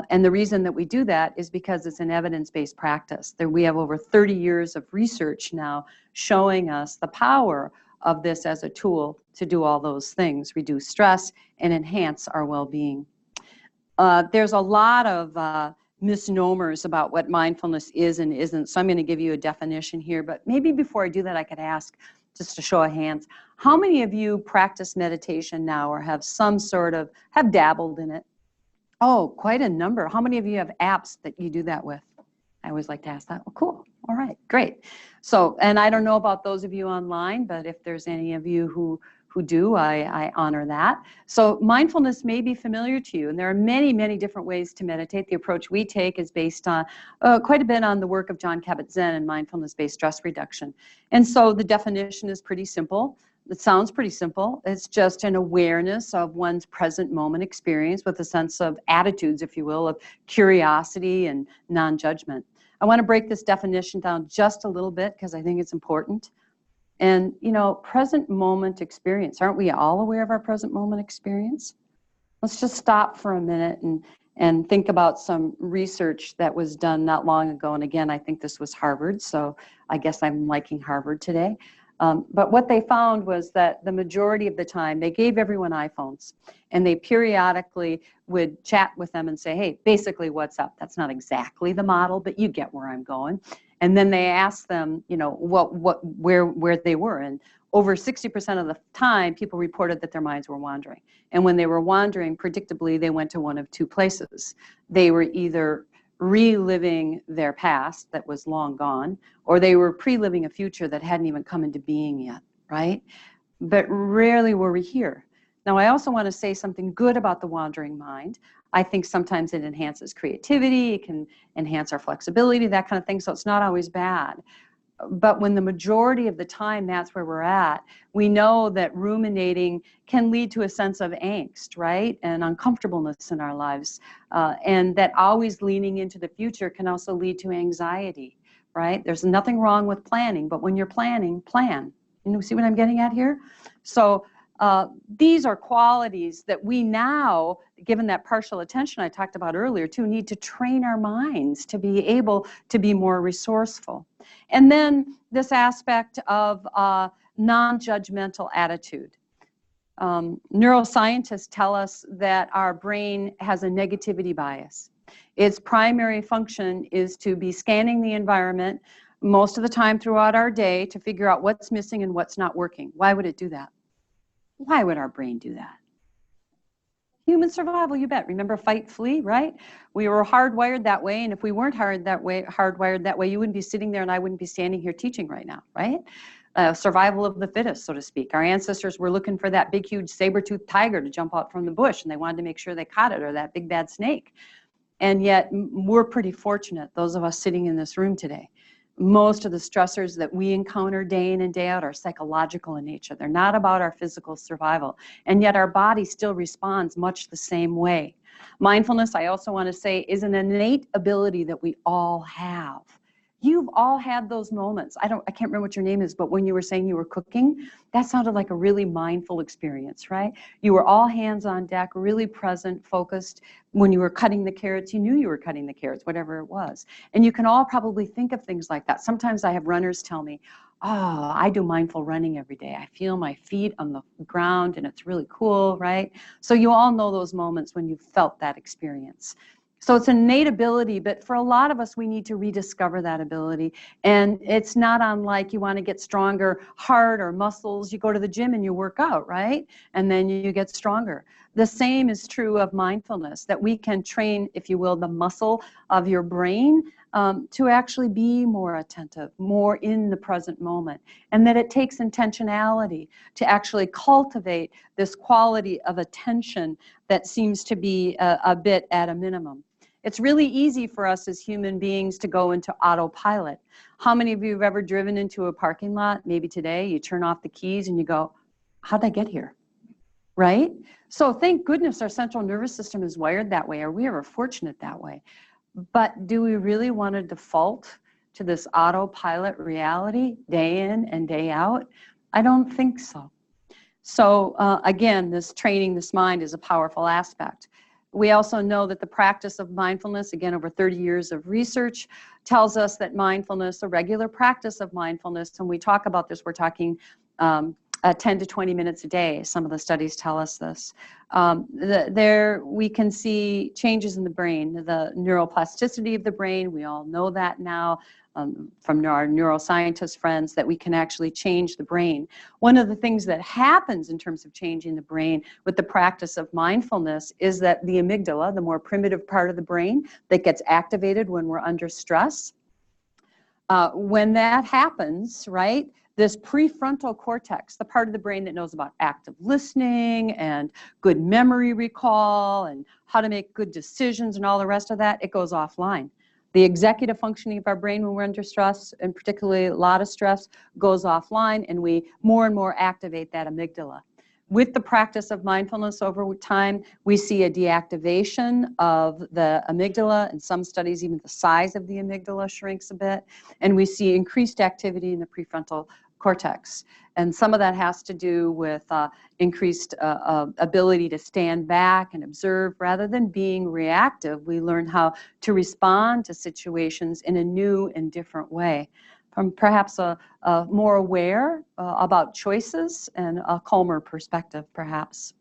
And the reason that we do that is because it's an evidence-based practice. We have over 30 years of research now showing us the power of this as a tool to do all those things, reduce stress and enhance our well-being. There's a lot of misnomers about what mindfulness is and isn't, so I'm going to give you a definition here. But maybe before I do that, I could ask, just a show of hands. How many of you practice meditation now or have have dabbled in it? Oh, quite a number. How many of you have apps that you do that with? I always like to ask that. Well, cool. All right, great. So, and I don't know about those of you online, but if there's any of you who do, I honor that. So mindfulness may be familiar to you, and there are many, many different ways to meditate. The approach we take is based on quite a bit on the work of Jon Kabat-Zinn and mindfulness-based stress reduction. And so the definition is pretty simple. It sounds pretty simple. It's just an awareness of one's present moment experience with a sense of attitudes, if you will, of curiosity and non-judgment. I want to break this definition down just a little bit because I think it's important. And, you know, present moment experience. Aren't we all aware of our present moment experience? Let's just stop for a minute and think about some research that was done not long ago. And again, I think this was Harvard, so I guess I'm liking Harvard today. But what they found was that the majority of the time, they gave everyone iPhones, and they periodically would chat with them and say, hey, basically, what's up? That's not exactly the model, but you get where I'm going. And then they asked them, you know, where they were. And over 60% of the time, people reported that their minds were wandering. And when they were wandering, predictably, they went to one of two places. They were either reliving their past that was long gone, or they were pre-living a future that hadn't even come into being yet, right? But rarely were we here. Now, I also want to say something good about the wandering mind. I think sometimes it enhances creativity, it can enhance our flexibility, that kind of thing, so it's not always bad. But when the majority of the time that's where we're at, we know that ruminating can lead to a sense of angst, right? And uncomfortableness in our lives. And that always leaning into the future can also lead to anxiety, right? There's nothing wrong with planning, but when you're planning, plan. You know, see what I'm getting at here? So these are qualities that we now, given that partial attention I talked about earlier too, need to train our minds to be able to be more resourceful. And then this aspect of non-judgmental attitude. Neuroscientists tell us that our brain has a negativity bias. Its primary function is to be scanning the environment most of the time throughout our day to figure out what's missing and what's not working. Why would it do that? Why would our brain do that? Human survival, you bet. Remember fight, flee, right? We were hardwired that way, and if we weren't hardwired that way, you wouldn't be sitting there and I wouldn't be standing here teaching right now, right? Survival of the fittest, so to speak. Our ancestors were looking for that big, huge saber-toothed tiger to jump out from the bush, and they wanted to make sure they caught it, or that big, bad snake. And yet, we're pretty fortunate, those of us sitting in this room today. Most of the stressors that we encounter day in and day out are psychological in nature. They're not about our physical survival. And yet our body still responds much the same way. Mindfulness, I also want to say, is an innate ability that we all have. You've all had those moments. I can't remember what your name is, but when you were saying you were cooking, that sounded like a really mindful experience, right? You were all hands on deck, really present, focused. When you were cutting the carrots, you knew you were cutting the carrots, whatever it was. And you can all probably think of things like that. Sometimes I have runners tell me, oh, I do mindful running every day. I feel my feet on the ground and it's really cool, right? So you all know those moments when you felt that experience. So it's an innate ability, but for a lot of us, we need to rediscover that ability. And it's not unlike you want to get stronger heart or muscles. You go to the gym and you work out, right? And then you get stronger. The same is true of mindfulness, that we can train, if you will, the muscle of your brain to actually be more attentive, more in the present moment. And that it takes intentionality to actually cultivate this quality of attention that seems to be a bit at a minimum. It's really easy for us as human beings to go into autopilot. How many of you have ever driven into a parking lot? Maybe today you turn off the keys and you go, how'd I get here? Right? So thank goodness our central nervous system is wired that way, or we are fortunate that way. But do we really want to default to this autopilot reality day in and day out? I don't think so. So again, this training this mind is a powerful aspect. We also know that the practice of mindfulness, again, over 30 years of research, tells us that mindfulness, a regular practice of mindfulness, and we talk about this, we're talking 10 to 20 minutes a day. Some of the studies tell us this. There we can see changes in the brain, the neuroplasticity of the brain. We all know that now. from our neuroscientist friends, that we can actually change the brain. One of the things that happens in terms of changing the brain with the practice of mindfulness is that the amygdala, the more primitive part of the brain that gets activated when we're under stress, when that happens, right, this prefrontal cortex, the part of the brain that knows about active listening and good memory recall and how to make good decisions and all the rest of that, it goes offline. The executive functioning of our brain when we're under stress, and particularly a lot of stress, goes offline, and we more and more activate that amygdala. With the practice of mindfulness over time, we see a deactivation of the amygdala. In some studies, even the size of the amygdala shrinks a bit, and we see increased activity in the prefrontal cortex. And some of that has to do with increased ability to stand back and observe. Rather than being reactive, we learn how to respond to situations in a new and different way, from perhaps a more aware about choices and a calmer perspective, perhaps.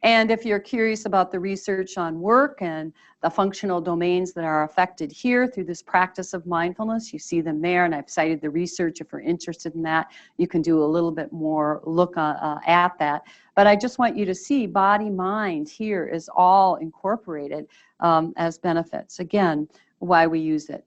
And if you're curious about the research on work and the functional domains that are affected here through this practice of mindfulness, you see them there, and I've cited the research. If you're interested in that, you can do a little bit more look at that. But I just want you to see body-mind here is all incorporated as benefits. Again, why we use it.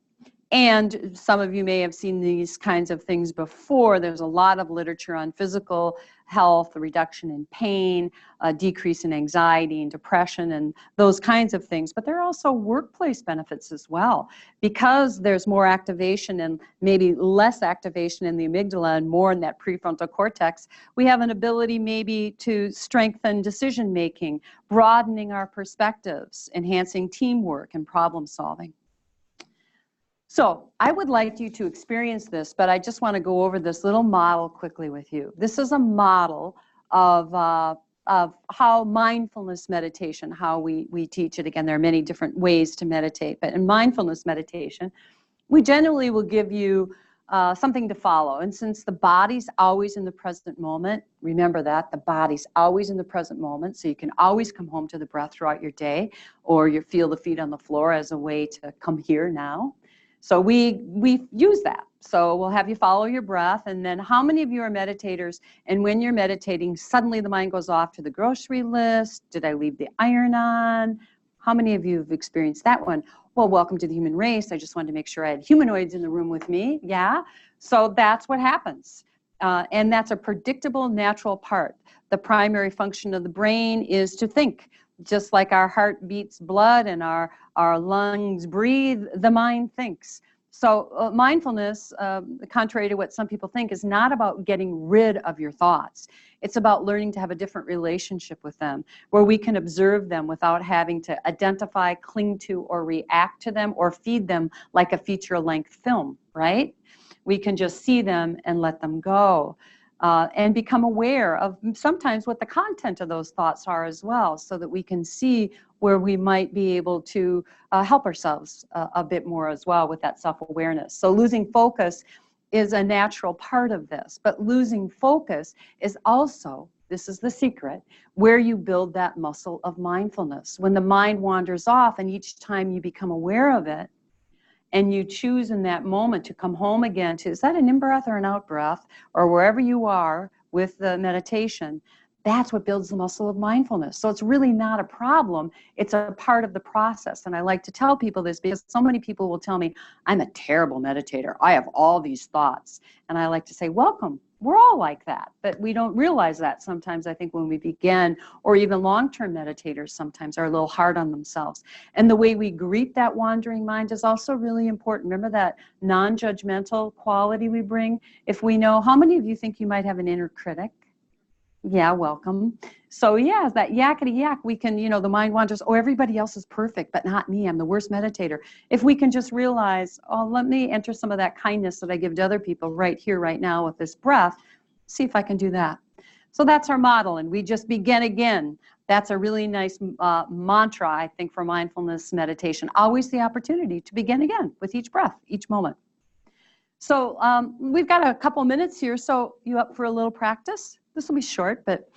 And some of you may have seen these kinds of things before. There's a lot of literature on physical health, a reduction in pain, a decrease in anxiety and depression and those kinds of things. But there are also workplace benefits as well. Because there's more activation and maybe less activation in the amygdala and more in that prefrontal cortex, we have an ability maybe to strengthen decision making, broadening our perspectives, enhancing teamwork and problem solving. So I would like you to experience this, but I just want to go over this little model quickly with you. This is a model of how mindfulness meditation, how we teach it. Again, there are many different ways to meditate, but in mindfulness meditation, we generally will give you something to follow. And since the body's always in the present moment, remember that, the body's always in the present moment, so you can always come home to the breath throughout your day, or you feel the feet on the floor as a way to come here now. So we use that. So we'll have you follow your breath, and then how many of you are meditators, and when you're meditating, suddenly the mind goes off to the grocery list? Did I leave the iron on? How many of you have experienced that one? Well, welcome to the human race. I just wanted to make sure I had humanoids in the room with me. Yeah, so that's what happens. And that's a predictable, natural part. The primary function of the brain is to think. Just like our heart beats blood and our lungs breathe, the mind thinks. So mindfulness, contrary to what some people think, is not about getting rid of your thoughts. It's about learning to have a different relationship with them, where we can observe them without having to identify, cling to, or react to them, or feed them like a feature-length film, right? We can just see them and let them go. And become aware of sometimes what the content of those thoughts are as well, so that we can see where we might be able to help ourselves a bit more as well with that self-awareness. So losing focus is a natural part of this, but losing focus is also, this is the secret, where you build that muscle of mindfulness. When the mind wanders off, and each time you become aware of it, and you choose in that moment to come home again to, is that an in-breath or an out-breath, or wherever you are with the meditation, that's what builds the muscle of mindfulness. So it's really not a problem. It's a part of the process. And I like to tell people this because so many people will tell me, I'm a terrible meditator. I have all these thoughts. And I like to say, welcome. We're all like that, but we don't realize that sometimes. I think when we begin, or even long-term meditators sometimes are a little hard on themselves. And the way we greet that wandering mind is also really important. Remember that non-judgmental quality we bring? If we know, how many of you think you might have an inner critic? Yeah, welcome. So yeah, that yakety yak, we can, the mind wanders, oh, everybody else is perfect, but not me. I'm the worst meditator. If we can just realize, oh, let me enter some of that kindness that I give to other people right here, right now with this breath, see if I can do that. So that's our model, and we just begin again. That's a really nice mantra, I think, for mindfulness meditation. Always the opportunity to begin again with each breath, each moment. So we've got a couple minutes here, so you up for a little practice? This will be short, but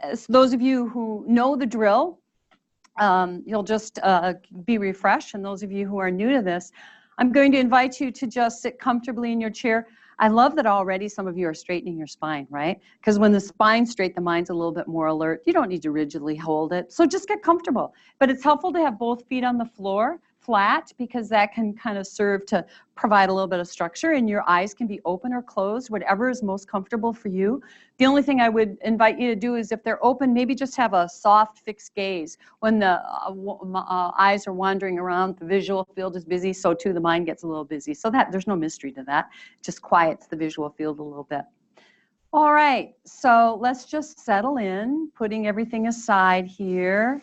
as those of you who know the drill, you'll just be refreshed. And those of you who are new to this, I'm going to invite you to just sit comfortably in your chair. I love that already some of you are straightening your spine, right? Because when the spine's straight, the mind's a little bit more alert. You don't need to rigidly hold it. So just get comfortable. But it's helpful to have both feet on the floor, flat, because that can kind of serve to provide a little bit of structure, and your eyes can be open or closed, whatever is most comfortable for you. The only thing I would invite you to do is if they're open, maybe just have a soft, fixed gaze. When the eyes are wandering around, the visual field is busy, so too the mind gets a little busy. So that there's no mystery to that. It just quiets the visual field a little bit. All right, so let's just settle in, putting everything aside here.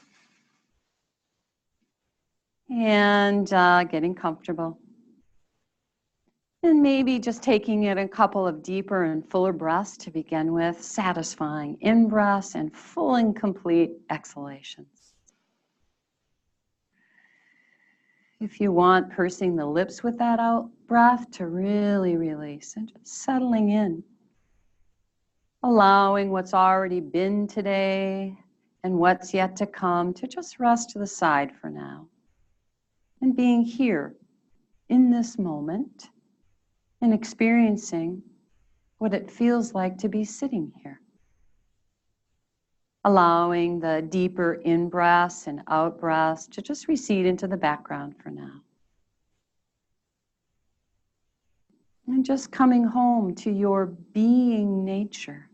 And getting comfortable. And maybe just taking it a couple of deeper and fuller breaths to begin with, satisfying in-breaths and full and complete exhalations. If you want, pursing the lips with that out breath to really release and just settling in. Allowing what's already been today and what's yet to come to just rest to the side for now. And being here in this moment and experiencing what it feels like to be sitting here. Allowing the deeper in-breaths and out-breaths to just recede into the background for now. And just coming home to your being nature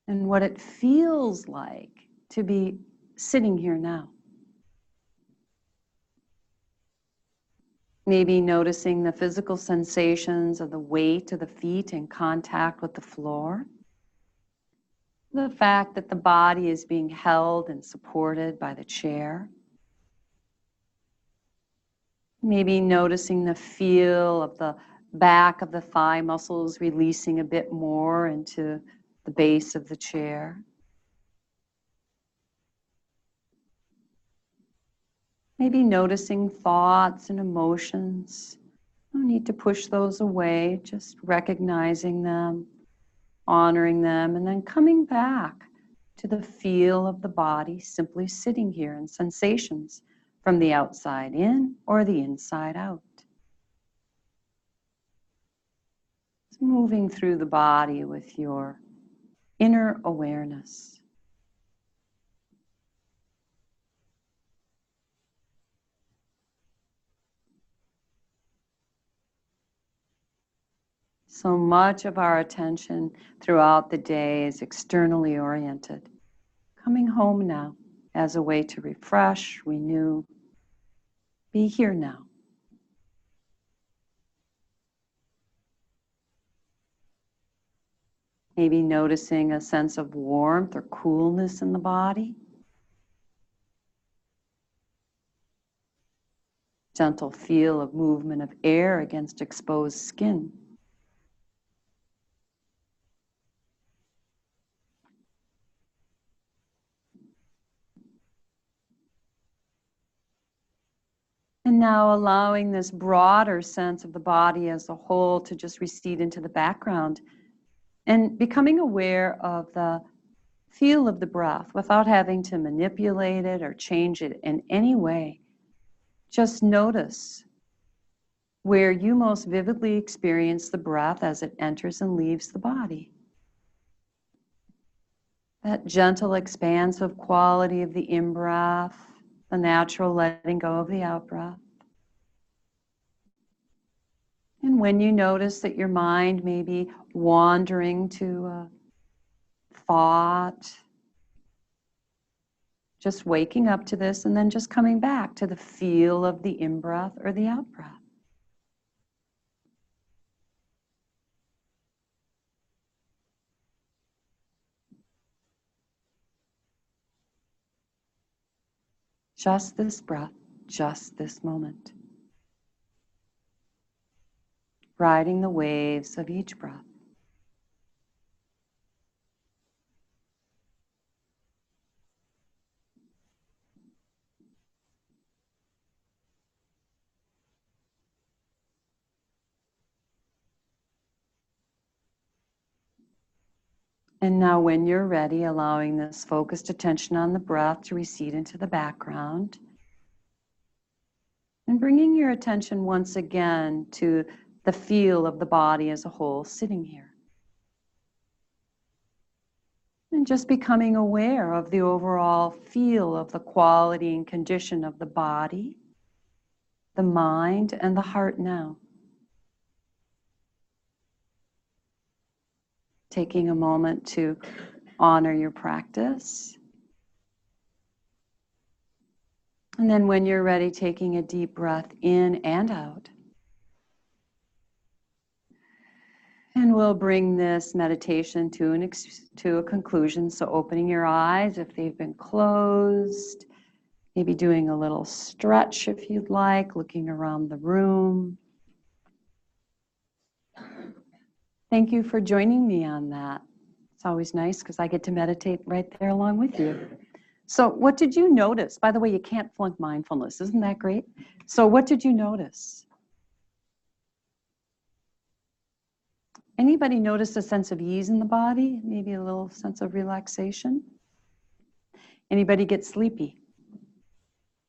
and what it feels like to be sitting here now. Maybe noticing the physical sensations of the weight of the feet in contact with the floor. The fact that the body is being held and supported by the chair. Maybe noticing the feel of the back of the thigh muscles releasing a bit more into the base of the chair. Maybe noticing thoughts and emotions. No need to push those away, just recognizing them, honoring them, and then coming back to the feel of the body simply sitting here and sensations from the outside in or the inside out. It's moving through the body with your inner awareness. So much of our attention throughout the day is externally oriented. Coming home now as a way to refresh, renew, be here now. Maybe noticing a sense of warmth or coolness in the body. Gentle feel of movement of air against exposed skin. And now allowing this broader sense of the body as a whole to just recede into the background and becoming aware of the feel of the breath without having to manipulate it or change it in any way. Just notice where you most vividly experience the breath as it enters and leaves the body. That gentle, expansive quality of the in-breath, the natural letting go of the out-breath. And when you notice that your mind may be wandering to a thought, just waking up to this and then just coming back to the feel of the in-breath or the out-breath. Just this breath, just this moment. Riding the waves of each breath. And now when you're ready, allowing this focused attention on the breath to recede into the background. And bringing your attention once again to the feel of the body as a whole sitting here. And just becoming aware of the overall feel of the quality and condition of the body, the mind, and the heart now. Taking a moment to honor your practice. And then when you're ready, taking a deep breath in and out. And we'll bring this meditation to a conclusion. So opening your eyes if they've been closed, maybe doing a little stretch if you'd like, looking around the room. Thank you for joining me on that. It's always nice because I get to meditate right there along with you. So what did you notice? By the way, you can't flunk mindfulness. Isn't that great? So what did you notice? Anybody notice a sense of ease in the body? Maybe a little sense of relaxation? Anybody get sleepy?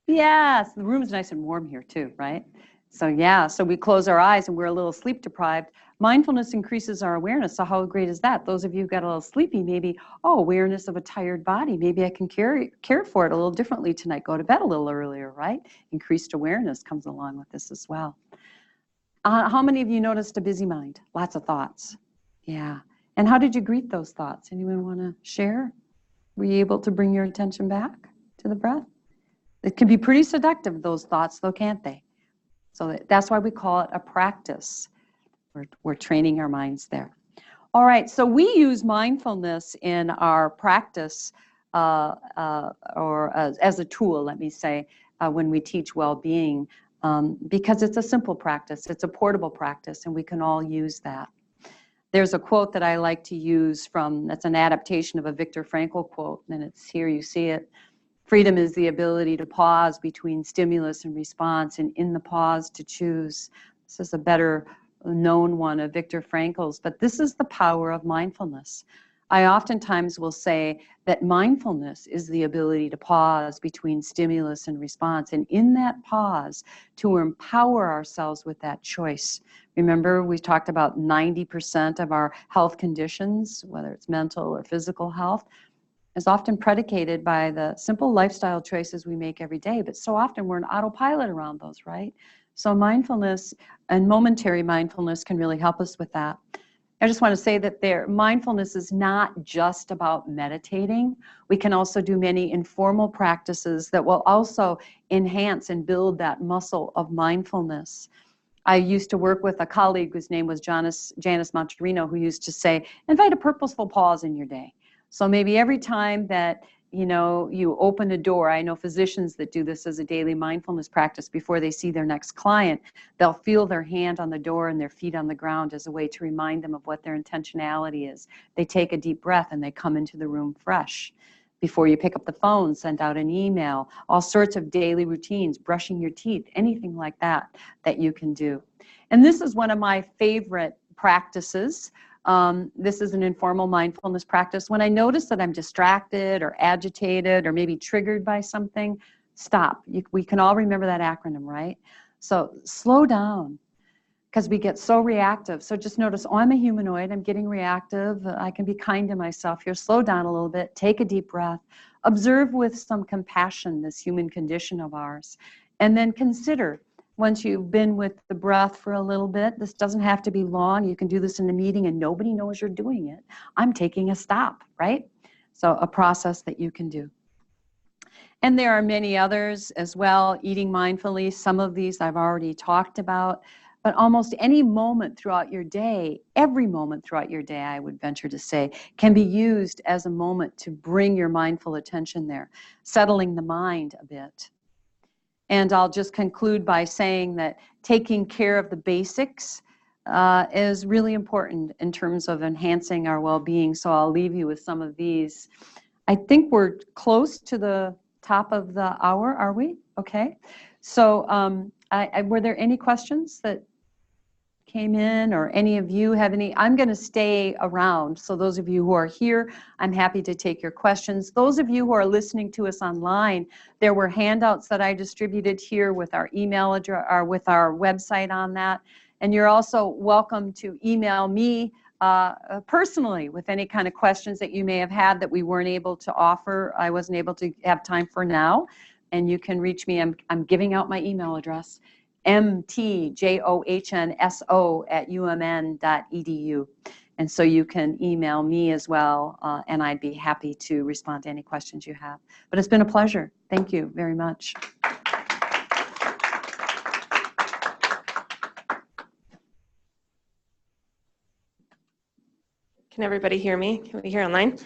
Yes, the room's nice and warm here too, right? So yeah, so we close our eyes and we're a little sleep deprived. Mindfulness increases our awareness. So how great is that? Those of you who got a little sleepy, maybe, oh, awareness of a tired body. Maybe I can care for it a little differently tonight. Go to bed a little earlier, right? Increased awareness comes along with this as well. How many of you noticed a busy mind? Lots of thoughts. Yeah. And how did you greet those thoughts? Anyone want to share? Were you able to bring your attention back to the breath? It can be pretty seductive, those thoughts, though, can't they? So that's why we call it a practice. We're training our minds there. All right, so we use mindfulness in our practice or as a tool, let me say, when we teach well-being, because it's a simple practice, it's a portable practice, and we can all use that. There's a quote that I like to use that's an adaptation of a Viktor Frankl quote, and it's here, you see it. Freedom is the ability to pause between stimulus and response, and in the pause to choose. This is a better known one of Viktor Frankl's, but this is the power of mindfulness. I oftentimes will say that mindfulness is the ability to pause between stimulus and response, and in that pause, to empower ourselves with that choice. Remember, we talked about 90% of our health conditions, whether it's mental or physical health, is often predicated by the simple lifestyle choices we make every day, but so often we're an autopilot around those, right? So mindfulness and momentary mindfulness can really help us with that. I just want to say that mindfulness is not just about meditating. We can also do many informal practices that will also enhance and build that muscle of mindfulness. I used to work with a colleague whose name was Janice Monterino, who used to say, invite a purposeful pause in your day. So maybe every time that you open a door, I know physicians that do this as a daily mindfulness practice before they see their next client, they'll feel their hand on the door and their feet on the ground as a way to remind them of what their intentionality is. They take a deep breath and they come into the room fresh. Before you pick up the phone, send out an email, all sorts of daily routines, brushing your teeth, anything like that you can do. And this is one of my favorite practices. This is an informal mindfulness practice. When I notice that I'm distracted or agitated or maybe triggered by something, stop. We can all remember that acronym, right? So slow down, because we get so reactive. So just notice, oh, I'm a humanoid, I'm getting reactive. I can be kind to myself here. Slow down a little bit, take a deep breath, observe with some compassion this human condition of ours, and then consider, once you've been with the breath for a little bit, this doesn't have to be long. You can do this in a meeting and nobody knows you're doing it. I'm taking a stop, right? So a process that you can do. And there are many others as well, eating mindfully. Some of these I've already talked about, but almost any moment throughout your day, every moment throughout your day, I would venture to say, can be used as a moment to bring your mindful attention there, settling the mind a bit. And I'll just conclude by saying that taking care of the basics is really important in terms of enhancing our well-being. So I'll leave you with some of these. I think we're close to the top of the hour, are we? Okay. So were there any questions that came in, or any of you have any, I'm going to stay around. So those of you who are here, I'm happy to take your questions. Those of you who are listening to us online, there were handouts that I distributed here with our email address, or with our website on that. And you're also welcome to email me personally with any kind of questions that you may have had that we weren't able to offer. I wasn't able to have time for now. And you can reach me. I'm giving out my email address, mtjohnso@umn.edu. And so you can email me as well, and I'd be happy to respond to any questions you have. But it's been a pleasure. Thank you very much.
Can everybody hear me? Can we hear online?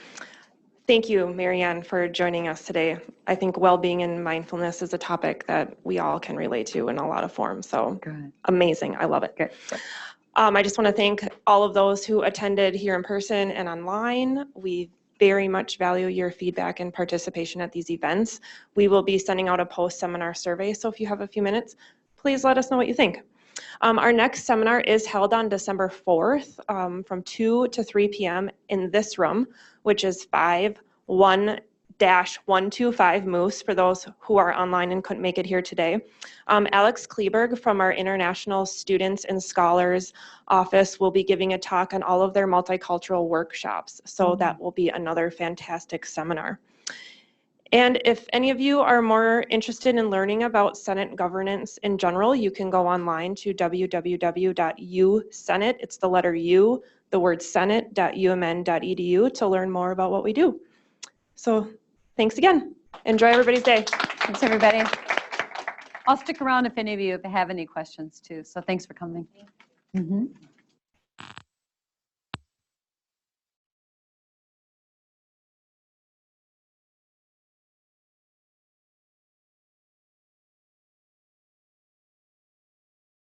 Thank you, Mariann, for joining us today. I think well-being and mindfulness is a topic that we all can relate to in a lot of forms. So
Good.
Amazing. I love it.
Good.
I just want to thank all of those who attended here in person and online. We very much value your feedback and participation at these events. We will be sending out a post-seminar survey, so if you have a few minutes, please let us know what you think. Our next seminar is held on December 4th from 2 to 3 p.m. in this room, which is 51-125 Moose, for those who are online and couldn't make it here today. Alex Kleberg from our International Students and Scholars Office will be giving a talk on all of their multicultural workshops. So that will be another fantastic seminar. And if any of you are more interested in learning about Senate governance in general, you can go online to www.usenate, it's the letter U, the word senate.umn.edu to learn more about what we do. So thanks again. Enjoy everybody's day.
Thanks, everybody. I'll stick around if any of you have any questions too. So thanks for coming.